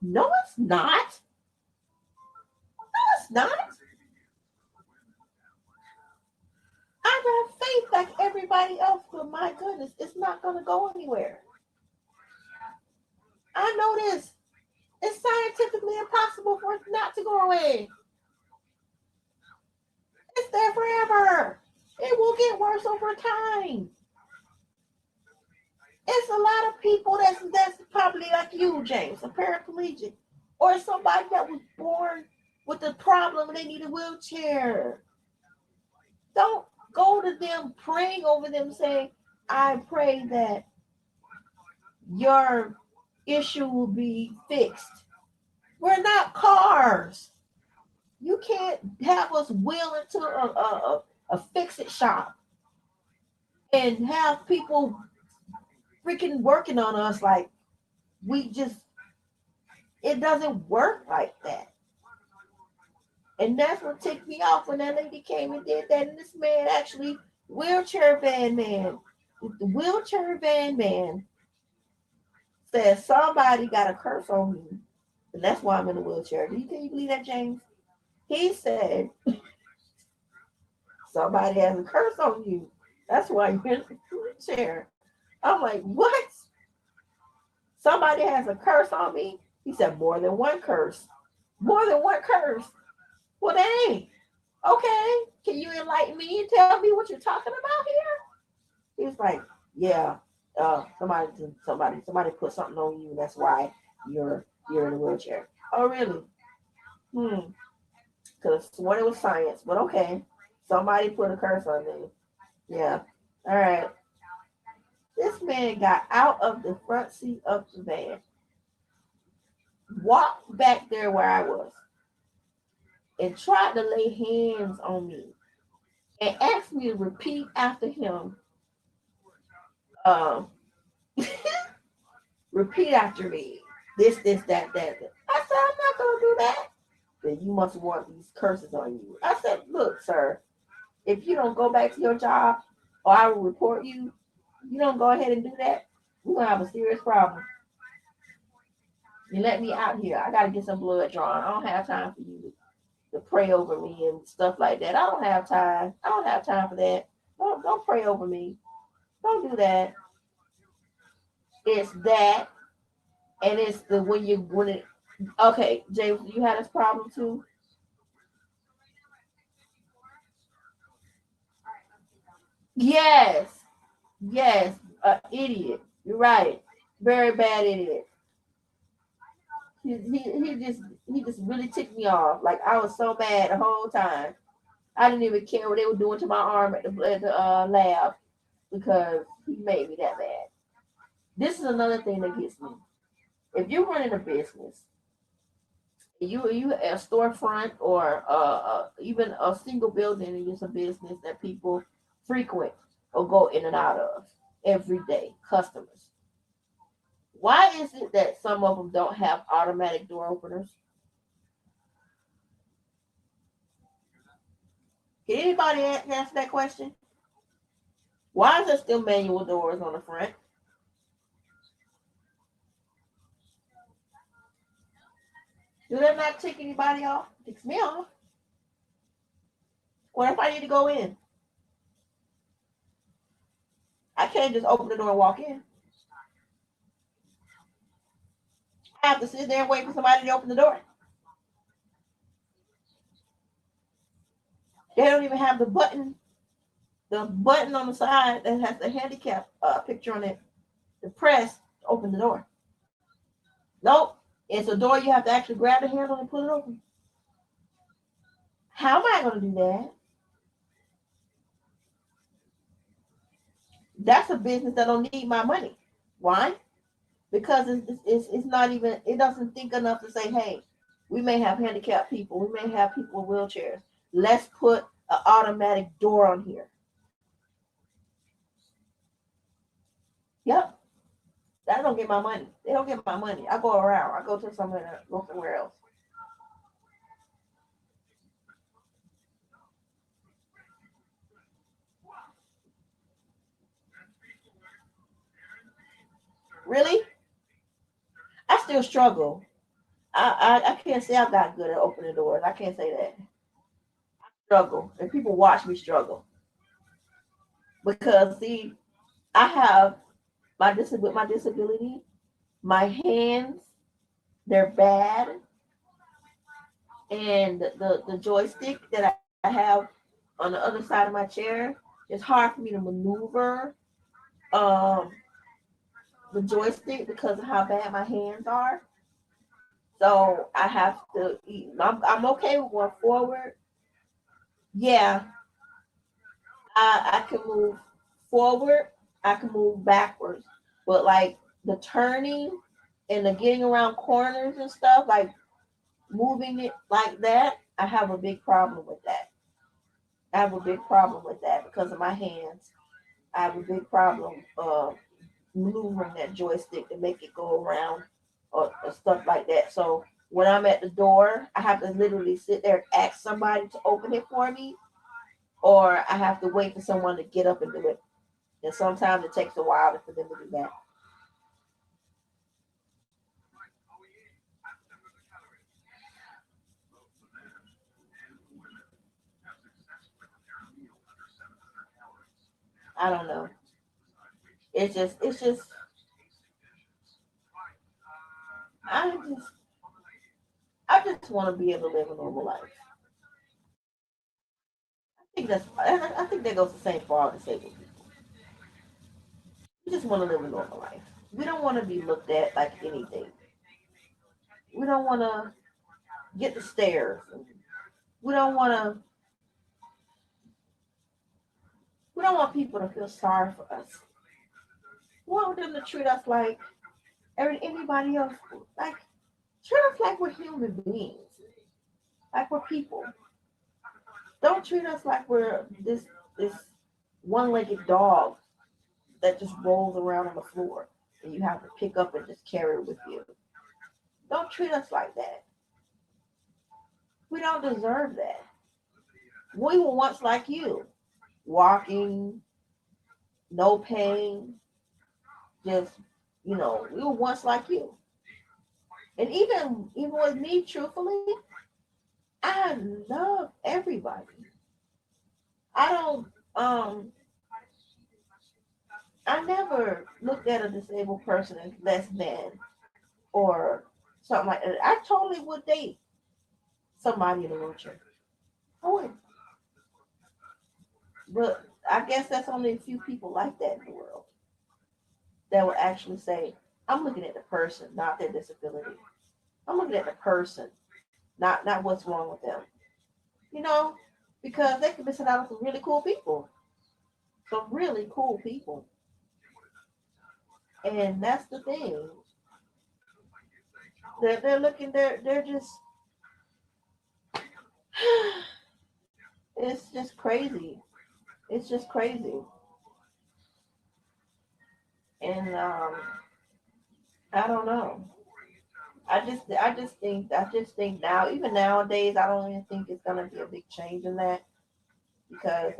No, it's not. No, it's not. I got faith like everybody else, but my goodness, it's not going to go anywhere. I know this. It's scientifically impossible for it not to go away. It's there forever. It will get worse over time. It's a lot of people that's probably like you, James, a paraplegic, or somebody that was born with a problem and they need a wheelchair. Don't go to them praying over them saying, I pray that your issue will be fixed. We're not cars. You can't have us wheel into a fix-it shop and have people freaking working on us like it doesn't work like that. And that's what ticked me off when that lady came and did that. And this man actually, wheelchair van man, the wheelchair van man said somebody got a curse on me. And that's why I'm in a wheelchair. Can you believe that, James? He said somebody has a curse on you. That's why you're in a wheelchair. I'm like, what? Somebody has a curse on me? He said, more than one curse. More than one curse. Well, dang. Okay. Can you enlighten me and tell me what you're talking about here? He's like, yeah. Somebody put something on you. That's why you're in a wheelchair. Oh, really? Because when it was science, but okay. Somebody put a curse on me. Yeah. All right. This man got out of the front seat of the van, walked back there where I was, and tried to lay hands on me and asked me to repeat after him. Repeat after me. This, that. I said, I'm not going to do that. Then you must want these curses on you. I said, look, sir, if you don't go back to your job or I will report you, you don't go ahead and do that, we're going to have a serious problem. You let me out here. I got to get some blood drawn. I don't have time for you to pray over me and stuff like that. I don't have time. I don't have time for that. Don't pray over me. Don't do that. It's that. And it's okay, James, you had this problem too? Yes. Idiot. You're right. Very bad idiot. He just really ticked me off. Like I was so mad the whole time. I didn't even care what they were doing to my arm at the lab because he made me that mad. This is another thing that gets me. If you're running a business, you a storefront or even a single building and it's a business that people frequent or go in and out of every day, customers. Why is it that some of them don't have automatic door openers? Can anybody answer that question? Why is there still manual doors on the front? Do that not tick anybody off? Ticks me off. What if I need to go in? I can't just open the door and walk in. I have to sit there and wait for somebody to open the door. They don't even have the button on the side that has the handicap picture on it to press to open the door. Nope. It's a door you have to actually grab the handle and pull it open. How am I going to do that? That's a business that don't need my money. Why? Because it's not even, it doesn't think enough to say, hey, we may have handicapped people. We may have people with wheelchairs. Let's put an automatic door on here. Yep. That don't get my money. They don't get my money. I go around. I go to somewhere else. Really? I still struggle. I can't say I got good at opening doors. I can't say that. I struggle. And people watch me struggle. Because see, I have with my disability, my hands, they're bad, and the joystick that I have on the other side of my chair, it's hard for me to maneuver um the joystick because of how bad my hands are. So I have to I'm okay with going forward. Yeah, I can move forward, I can move backwards. But like the turning and the getting around corners and stuff, like moving it like that, I have a big problem with that. I have a big problem with that because of my hands. I have a big problem maneuvering that joystick to make it go around or stuff like that. So when I'm at the door, I have to literally sit there and ask somebody to open it for me, or I have to wait for someone to get up and do it. And sometimes it takes a while for them to do that. I don't know. It's just I just I just want to be able to live a normal life. I think that goes the same for all disabled people. We just want to live a normal life. We don't want to be looked at like anything. We don't want to get the stares. We don't want to. We don't want people to feel sorry for us. We want them to treat us like anybody else. Like treat us like we're human beings. Like we're people. Don't treat us like we're this one-legged dog that just rolls around on the floor and you have to pick up and just carry it with you. Don't treat us like that. We don't deserve that. We were once like you, walking, no pain, just we were once like you. And even with me, truthfully, I love everybody. I don't I never looked at a disabled person as less than or something like that. I totally would date somebody in a wheelchair. I would. But I guess that's only a few people like that in the world that would actually say, I'm looking at the person, not their disability. I'm looking at the person, not what's wrong with them. You know, because they could be sent out with some really cool people. Some really cool people. And that's the thing. They're looking they're just it's just crazy. It's just crazy. And I don't know. I just think now, even nowadays, I don't even think it's gonna be a big change in that because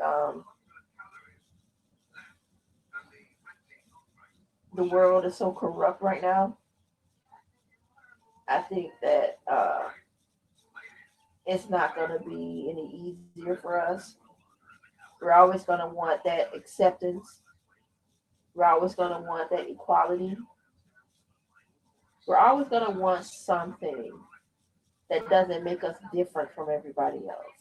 the world is so corrupt right now. I think that it's not gonna be any easier for us. We're always gonna want that acceptance. We're always gonna want that equality. We're always gonna want something that doesn't make us different from everybody else.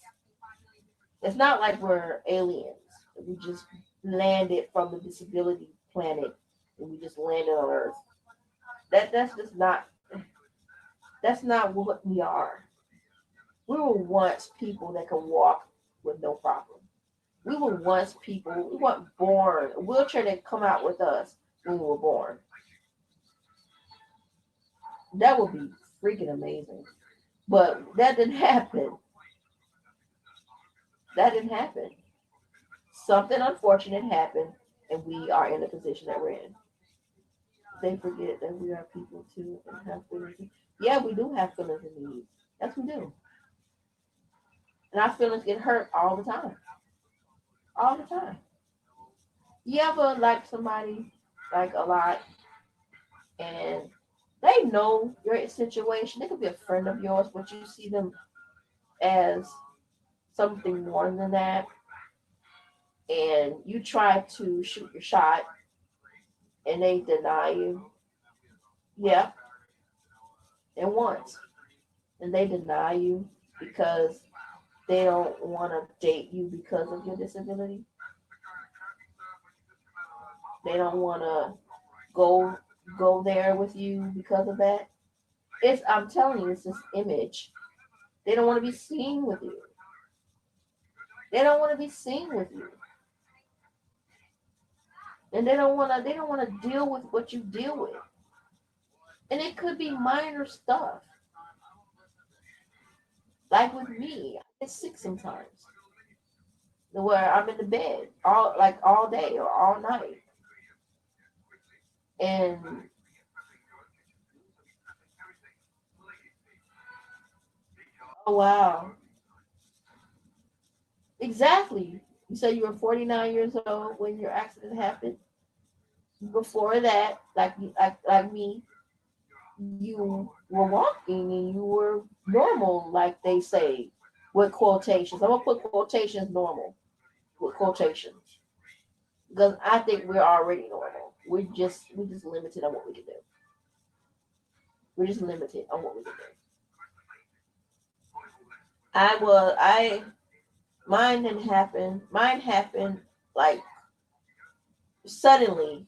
It's not like we're aliens. We just landed from the disability planet and we just landed on Earth. That's just that's not what we are. We were once people that could walk with no problem. We were once people. We weren't born. A wheelchair didn't come out with us when we were born. That would be freaking amazing. But that didn't happen. That didn't happen. Something unfortunate happened, and we are in the position that we're in. They forget that we are people too and have feelings. Yeah, we do have feelings and needs. Yes, we do. And our feelings get hurt all the time. All the time. You ever like somebody like a lot and they know your situation. They could be a friend of yours, but you see them as something more than that. and you try to shoot your shot and they deny you. Yeah, and once. And they deny you because they don't want to date you because of your disability. They don't want to go go there with you because of that. It's I'm telling you, it's this image. They don't want to be seen with you. They don't want to be seen with you. And they don't want to deal with what you deal with. And it could be minor stuff. Like with me, I get sick sometimes. Where I'm in the bed all day or all night. And oh wow. Exactly. You said you were 49 years old when your accident happened. Before that, like me, you were walking and you were normal, like they say, with quotations. I'm gonna put quotations normal with quotations because I think we're already normal. We're just limited on what we can do. We're just limited on what we can do. I mine didn't happen. Mine happened like suddenly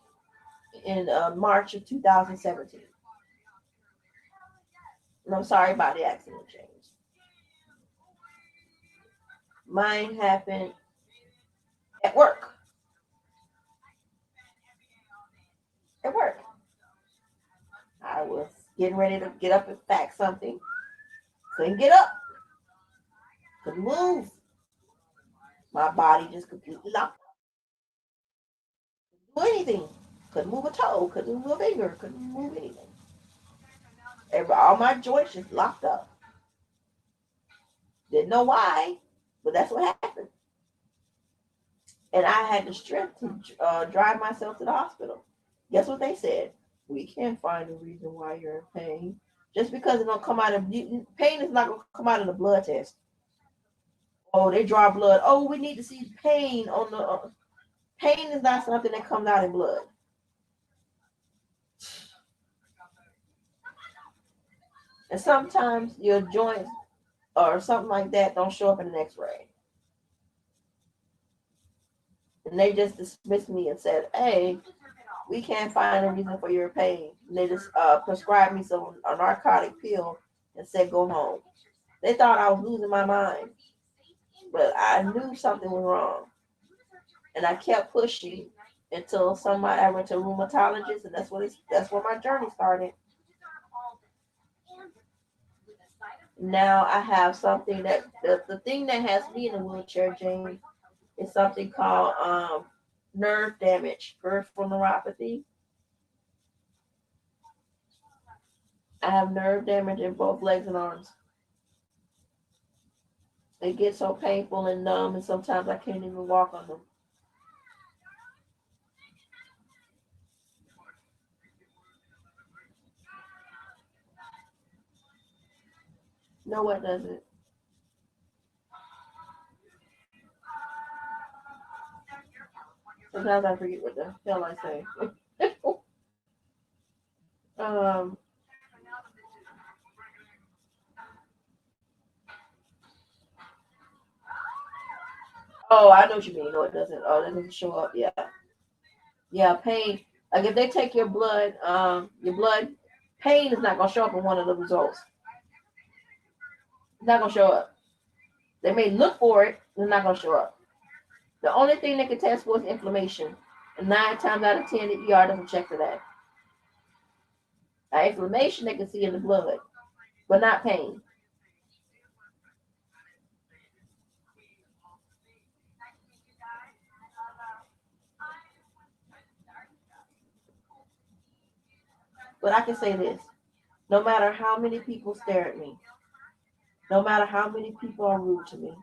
in March of 2017. And I'm sorry about the accident, James. Mine happened at work. At work. I was getting ready to get up and fax something. Couldn't get up. Couldn't move. My body just completely locked up. Couldn't do anything. Couldn't move a toe. Couldn't move a finger. Couldn't move anything. All my joints just locked up. Didn't know why, but that's what happened. And I had the strength to drive myself to the hospital. Guess what they said? We can't find a reason why you're in pain. Just because it don't come out of pain is not going to come out of the blood test. Oh, they draw blood. Oh, we need to see pain on the. Pain is not something that comes out in blood. And sometimes your joints or something like that don't show up in an X-ray. And they just dismissed me and said, "Hey, we can't find a reason for your pain." And they just prescribed me some a narcotic pill and said, "Go home." They thought I was losing my mind, but I knew something was wrong, and I kept pushing until somebody I went to a rheumatologist, and that's where my journey started. Now I have something that the thing that has me in a wheelchair, James, is something called nerve damage, peripheral neuropathy. I have nerve damage in both legs and arms. It gets so painful and numb, and sometimes I can't even walk on them. No, what does it? Sometimes I forget what the hell I say. um. Oh, I know what you mean. No, it doesn't. Oh, it doesn't show up. Yeah. Yeah. Pain. Like if they take your blood, pain is not gonna show up in one of the results. It's not gonna show up. They may look for it. It's not gonna show up. The only thing they can test for is inflammation. And 9 times out of 10, the ER doesn't check for that. Now, inflammation they can see in the blood, but not pain. But I can say this: no matter how many people stare at me, no matter how many people are rude to me,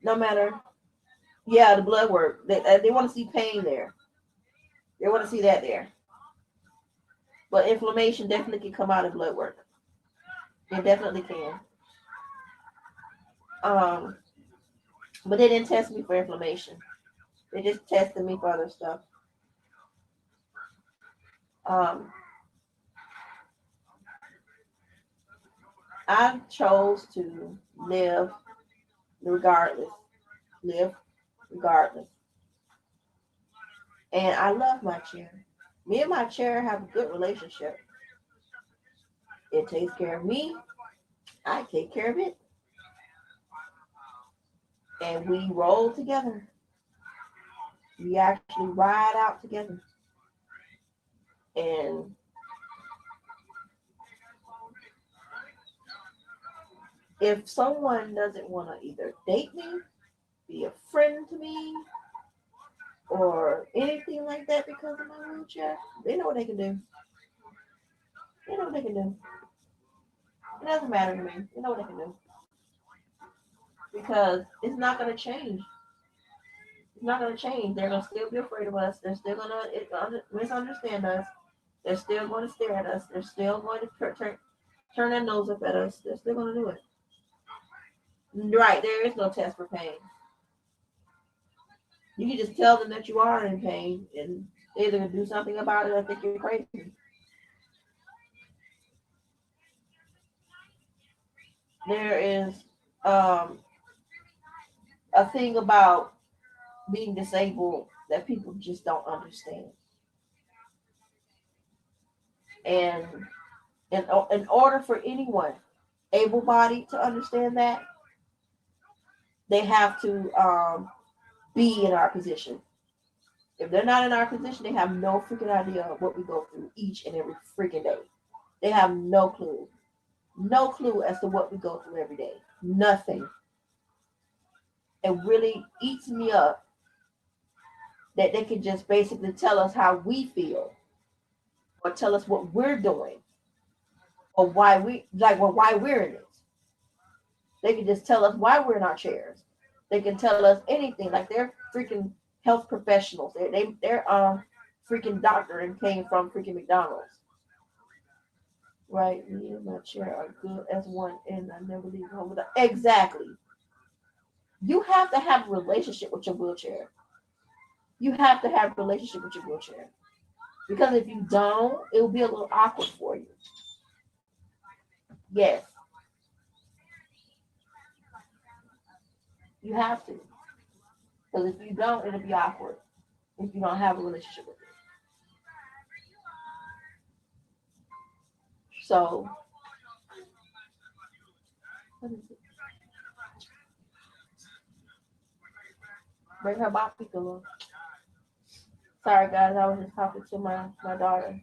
no matter, yeah, the blood work, they want to see pain there. They want to see that there. But inflammation definitely can come out of blood work. It definitely can. Um, but they didn't test me for inflammation. They just tested me for other stuff. Um, I chose to live regardless. Live regardless. And I love my chair. Me and my chair have a good relationship. It takes care of me. I take care of it. And we roll together. We actually ride out together. And if someone doesn't want to either date me, be a friend to me, or anything like that because of my wheelchair, they know what they can do. They know what they can do. It doesn't matter to me. They know what they can do. Because it's not going to change. It's not going to change. They're going to still be afraid of us. They're still going to misunderstand us. They're still going to stare at us. They're still going to turn their nose up at us. They're still going to do it. Right. There is no test for pain. You can just tell them that you are in pain and they're either going to do something about it or think you're crazy. There is um, a thing about being disabled that people just don't understand. And in order for anyone able-bodied to understand that, they have to be in our position. If they're not in our position, they have no freaking idea of what we go through each and every freaking day. They have no clue. No clue as to what we go through every day. Nothing. It really eats me up that they can just basically tell us how we feel or tell us what we're doing or why we're in it. They can just tell us why we're in our chairs. They can tell us anything. Like they're freaking health professionals. They're freaking doctor and came from freaking McDonald's. Right? Me and my chair are good as one, and I never leave home without. Exactly. You have to have a relationship with your wheelchair. You have to have a relationship with your wheelchair. Because if you don't, it will be a little awkward for you. Yes, you have to. Because if you don't, it'll be awkward if you don't have a relationship with it. So, what is it? Bring her back, people. Sorry, guys, I was just talking to my daughter.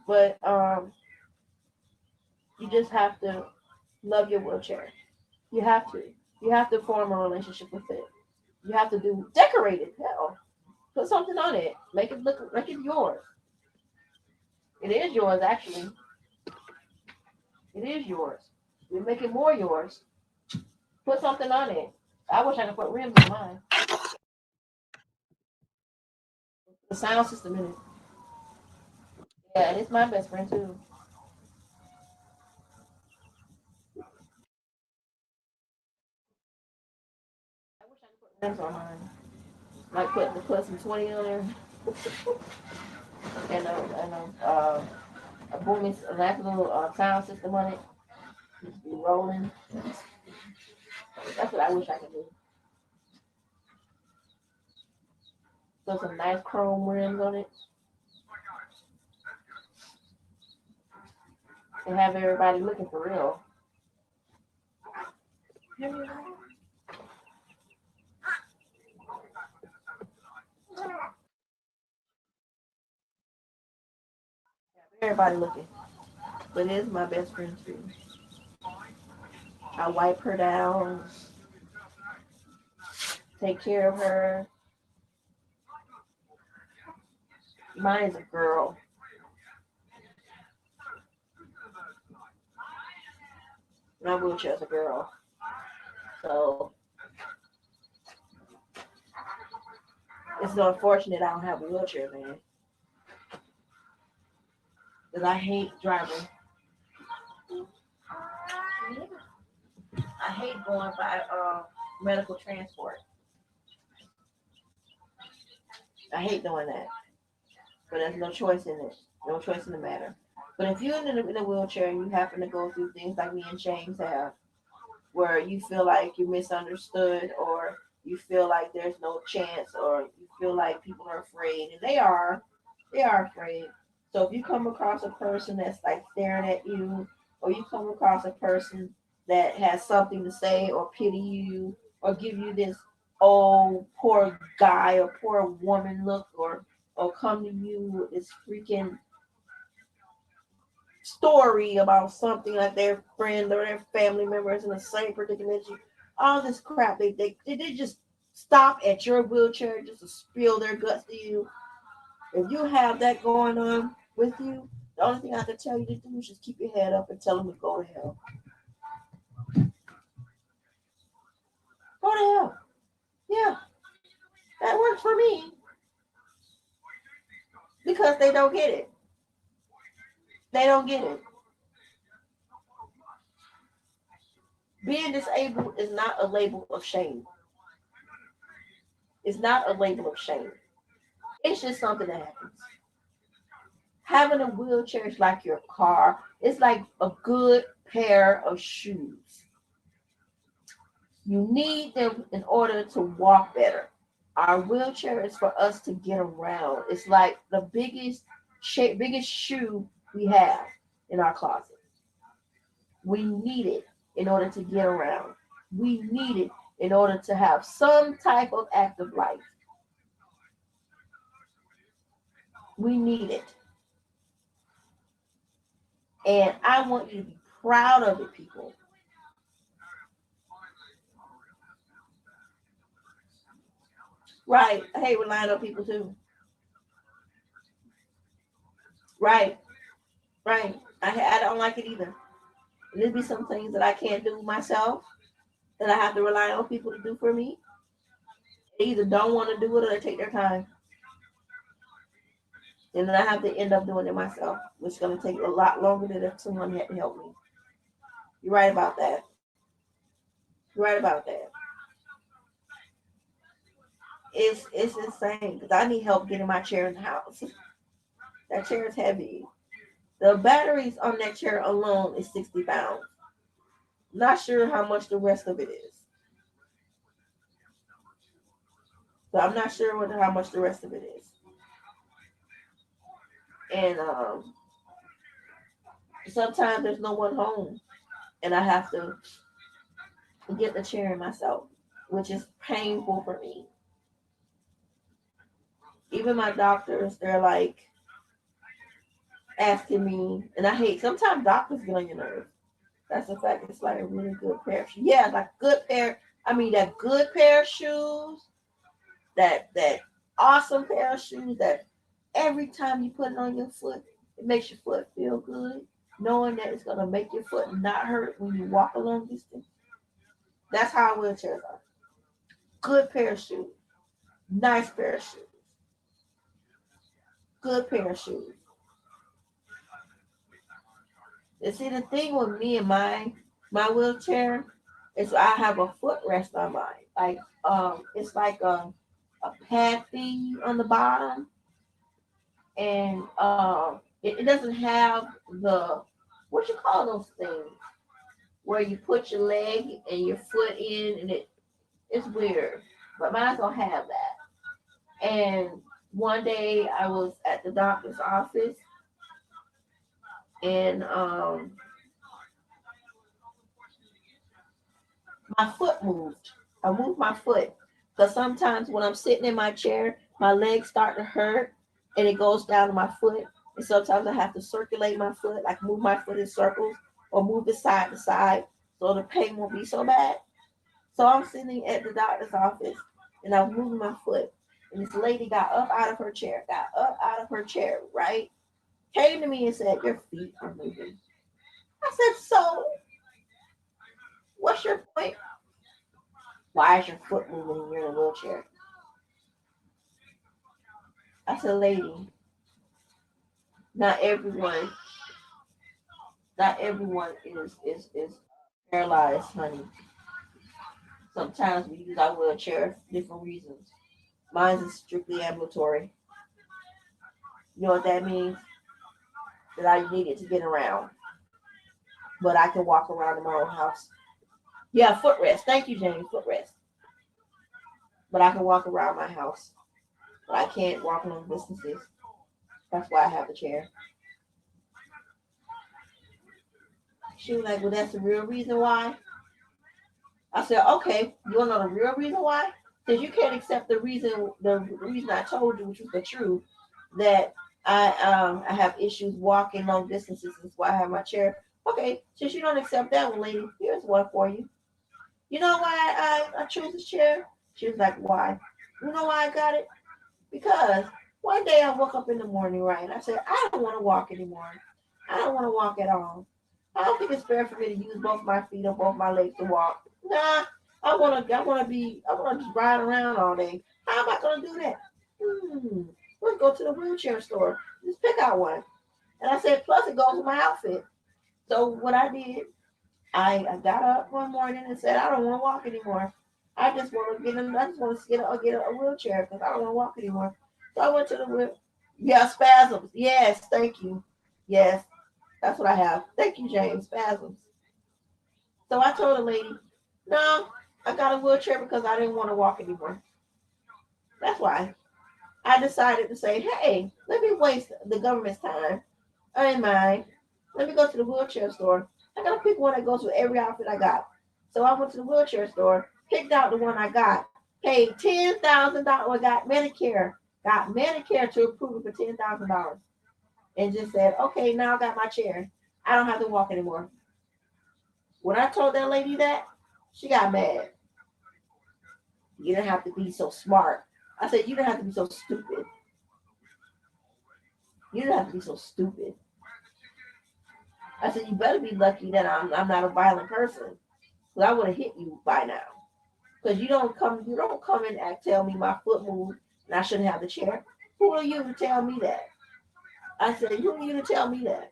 But you just have to love your wheelchair. You have to. You have to form a relationship with it. You have to decorate it. Hell, put something on it. Make it look like it's yours. It is yours, actually. It is yours. You make it more yours. Put something on it. I wish I could put rims on mine. The sound system in it. Yeah, and it's my best friend too. I wish I could put rims on mine. Like put some 20 on there and a booming, a nice little sound system on it. Just be rolling. That's what I wish I could do. Put some nice chrome rims on it and have everybody looking for real. Everybody looking. But it is my best friend too. I wipe her down, take care of her. Mine is a girl. My wheelchair is a girl. So it's so unfortunate I don't have a wheelchair, man. Because I hate driving. I hate going by medical transport. I hate doing that. But there's no choice in it. No choice in the matter. But if you're in a wheelchair and you happen to go through things like me and James have, where you feel like you're misunderstood or you feel like there's no chance or you feel like people are afraid, and they are afraid. So if you come across a person that's like staring at you, or you come across a person that has something to say or pity you or give you this oh poor guy or poor woman look, or come to you with this freaking story about something like their friend or their family member is in the same predicament as you. All this crap, they just stop at your wheelchair just to spill their guts to you. If you have that going on with you, the only thing I can tell you to do is just keep your head up and tell them to go to hell. Go to hell. Yeah, that works for me because they don't get it. They don't get it. Being disabled is not a label of shame. It's not a label of shame. It's just something that happens. Having a wheelchair is like your car. It's like a good pair of shoes. You need them in order to walk better. Our wheelchair is for us to get around. It's like the biggest shoe we have in our closet. We need it in order to get around. We need it in order to have some type of active life. We need it. And I want you to be proud of it, people. Right. I hate relying on people too. Right. Right. I don't like it either. And there'll be some things that I can't do myself that I have to rely on people to do for me. They either don't want to do it or they take their time. And then I have to end up doing it myself, which is going to take a lot longer than if someone had to help me. You're right about that. You're right about that. It's insane because I need help getting my chair in the house. That chair is heavy. The batteries on that chair alone is 60 pounds. Not sure how much the rest of it is. So I'm not sure how much the rest of it is. And sometimes there's no one home, and I have to get the chair myself, which is painful for me. Even my doctors, they're like asking me, and I hate sometimes doctors get on your nerves. That's the fact. It's like a really good pair of shoes. Yeah, like good pair. I mean, that good pair of shoes, that awesome pair of shoes that every time you put it on your foot, it makes your foot feel good, knowing that it's gonna make your foot not hurt when you walk a long distance. That's how wheelchairs are. Good pair of shoes, nice pair of shoes, good pair of shoes. And see, the thing with me and my wheelchair is I have a footrest on mine. Like it's like a pad thing on the bottom, and it doesn't have the what you call those things where you put your leg and your foot in, and it's weird, but mine don't have that. And one day I was at the doctor's office, and my foot moved. I moved my foot because sometimes when I'm sitting in my chair, my legs start to hurt, and it goes down to my foot. And sometimes I have to circulate my foot, like move my foot in circles or move it side to side so the pain won't be so bad. So I'm sitting at the doctor's office and I was moving my foot. And this lady got up out of her chair, right? Came to me and said, "Your feet are moving." I said, "So, what's your point? Why is your foot moving when you're in a wheelchair?" I said, "Lady, not everyone, not everyone is paralyzed, honey. Sometimes we use our wheelchair for different reasons. Mine is strictly ambulatory. You know what that means? That I need it to get around. But I can walk around in my own house. Yeah, footrest. Thank you, James. Footrest. But I can walk around my house. But I can't walk long distances. That's why I have the chair. She was like, well, that's the real reason why. I said, okay, you want to know the real reason why? Because you can't accept the reason I told you, which was the truth, that I have issues walking long distances. That's why I have my chair. Okay, since you don't accept that one, lady, here's one for you. You know why I chose this chair? She was like, why? You know why I got it? Because one day I woke up in the morning, right? And I said, I don't want to walk anymore. I don't want to walk at all. I don't think it's fair for me to use both my feet or both my legs to walk. Nah, I wanna just ride around all day. How am I gonna do that? Hmm. Let's go to the wheelchair store. Just pick out one. And I said, plus it goes with my outfit. So what I did, I got up one morning and said, I don't want to walk anymore. I just want to get a wheelchair because I don't want to walk anymore. So I went to the wheel. Yeah, spasms. Yes, thank you. Yes, that's what I have. Thank you, James. Spasms. So I told the lady, no, I got a wheelchair because I didn't want to walk anymore. That's why I decided to say, hey, let me waste the government's time. I ain't mind. Let me go to the wheelchair store. I gotta pick one that goes with every outfit I got. So I went to the wheelchair store, picked out the one I got, paid $10,000, got Medicare to approve it for $10,000, and just said, okay, now I got my chair. I don't have to walk anymore. When I told that lady that, she got mad. You don't have to be so smart. I said, you don't have to be so stupid. You don't have to be so stupid. I said, you better be lucky that I'm not a violent person. Because I would have hit you by now. Because you don't come and tell me my foot moved and I shouldn't have the chair. Who are you to tell me that? I said, who are you to tell me that?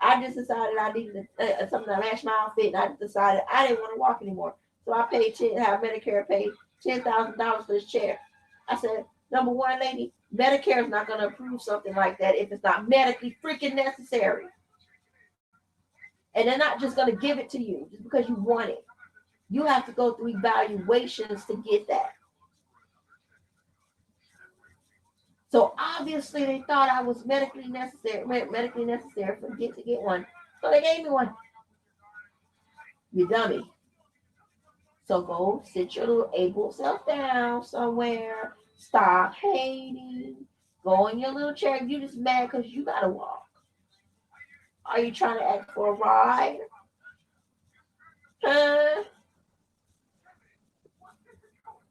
I just decided I needed something that matched my outfit, and I just decided I didn't want to walk anymore. So I paid have Medicare pay $10,000 for this chair. I said, number one, lady, Medicare is not going to approve something like that if it's not medically freaking necessary. And they're not just going to give it to you just because you want it. You have to go through evaluations to get that. So obviously they thought I was medically necessary for to get one. So they gave me one. You dummy. So go sit your little able self down somewhere. Stop hating. Go in your little chair. You just mad because you gotta walk. Are you trying to ask for a ride? Huh?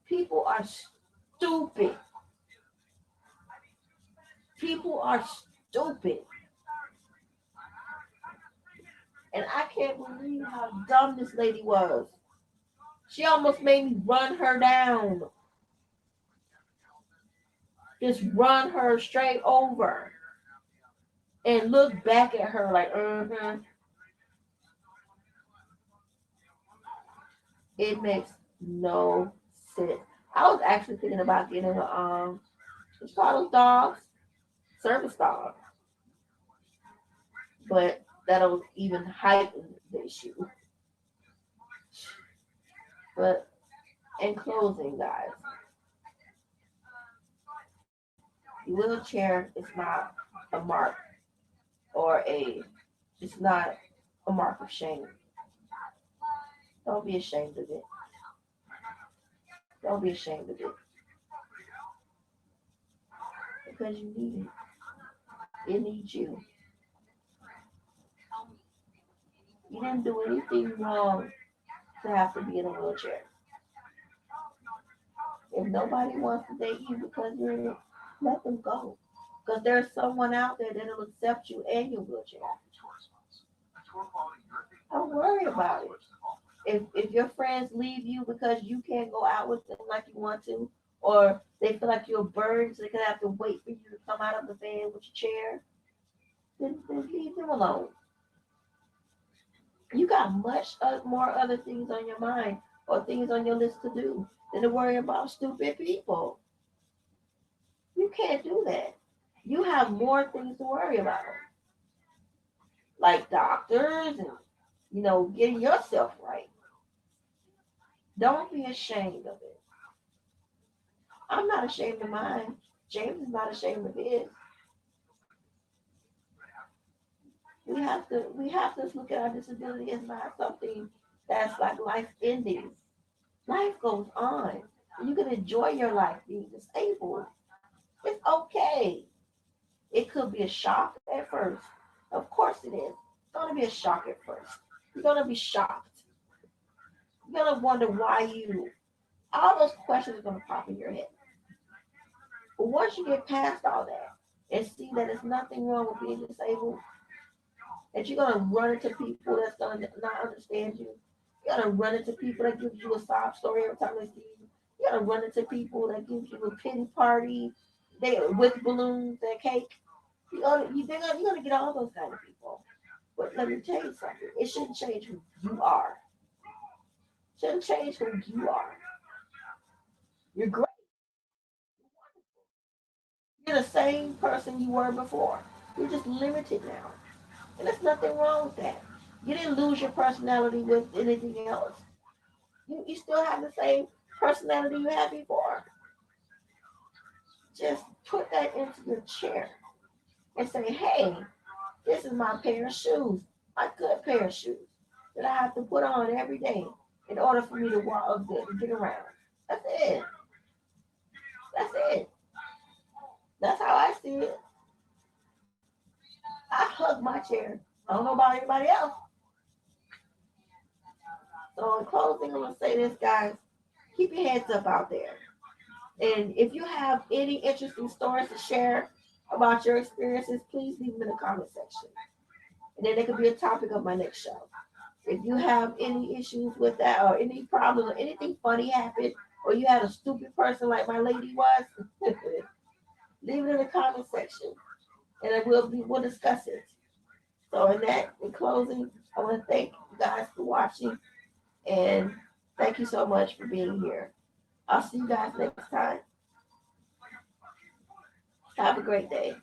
People are stupid. People are stupid. And I can't believe how dumb this lady was. She almost made me run her down. Just run her straight over. And look back at her like, It makes no sense. I was actually thinking about getting what's called those dogs? Service dog. But that'll even heighten the issue. But in closing, guys, the wheelchair is not a mark or it's not a mark of shame. Don't be ashamed of it. Don't be ashamed of it because you need it. It needs you. You didn't do anything wrong to have to be in a wheelchair. If nobody wants to date you because you're in it, let them go. Because there's someone out there that'll accept you and your wheelchair. Don't worry about it. If your friends leave you because you can't go out with them like you want to, or they feel like you're a burden, so they're gonna have to wait for you to come out of the van with your chair, then leave them alone. You got much more other things on your mind or things on your list to do than to worry about stupid people. You can't do that. You have more things to worry about, like doctors and, getting yourself right. Don't be ashamed of it. I'm not ashamed of mine. James is not ashamed of his. We have to look at our disability as not something that's like life ending. Life goes on. You can enjoy your life being disabled. It's okay. It could be a shock at first. Of course it is. It's gonna be a shock at first. You're gonna be shocked. You're gonna wonder why you. All those questions are gonna pop in your head. But once you get past all that and see that there's nothing wrong with being disabled, that you're gonna run into people that's gonna not understand you. You're gonna run into people that gives you a sob story every time they see you. You're gonna run into people that gives you a pity party, they with balloons and cake. You're gonna get all those kind of people. But let me tell you something. It shouldn't change who you are. It shouldn't change who you are. You're great. You're the same person you were before. You're just limited now. And there's nothing wrong with that. You didn't lose your personality with anything else. You still have the same personality you had before. Just put that into your chair and say, hey, this is my pair of shoes, my good pair of shoes that I have to put on every day in order for me to walk, get around. That's it. That's it. That's how I see it. I hug my chair. I don't know about anybody else. So in closing, I'm gonna say this, guys. Keep your heads up out there. And if you have any interesting stories to share about your experiences, please leave them in the comment section. And then it could be a topic of my next show. If you have any issues with that or any problems or anything funny happened or you had a stupid person like my lady was, leave it in the comment section and then we'll discuss it. So in closing, I want to thank you guys for watching and thank you so much for being here. I'll see you guys next time. Have a great day.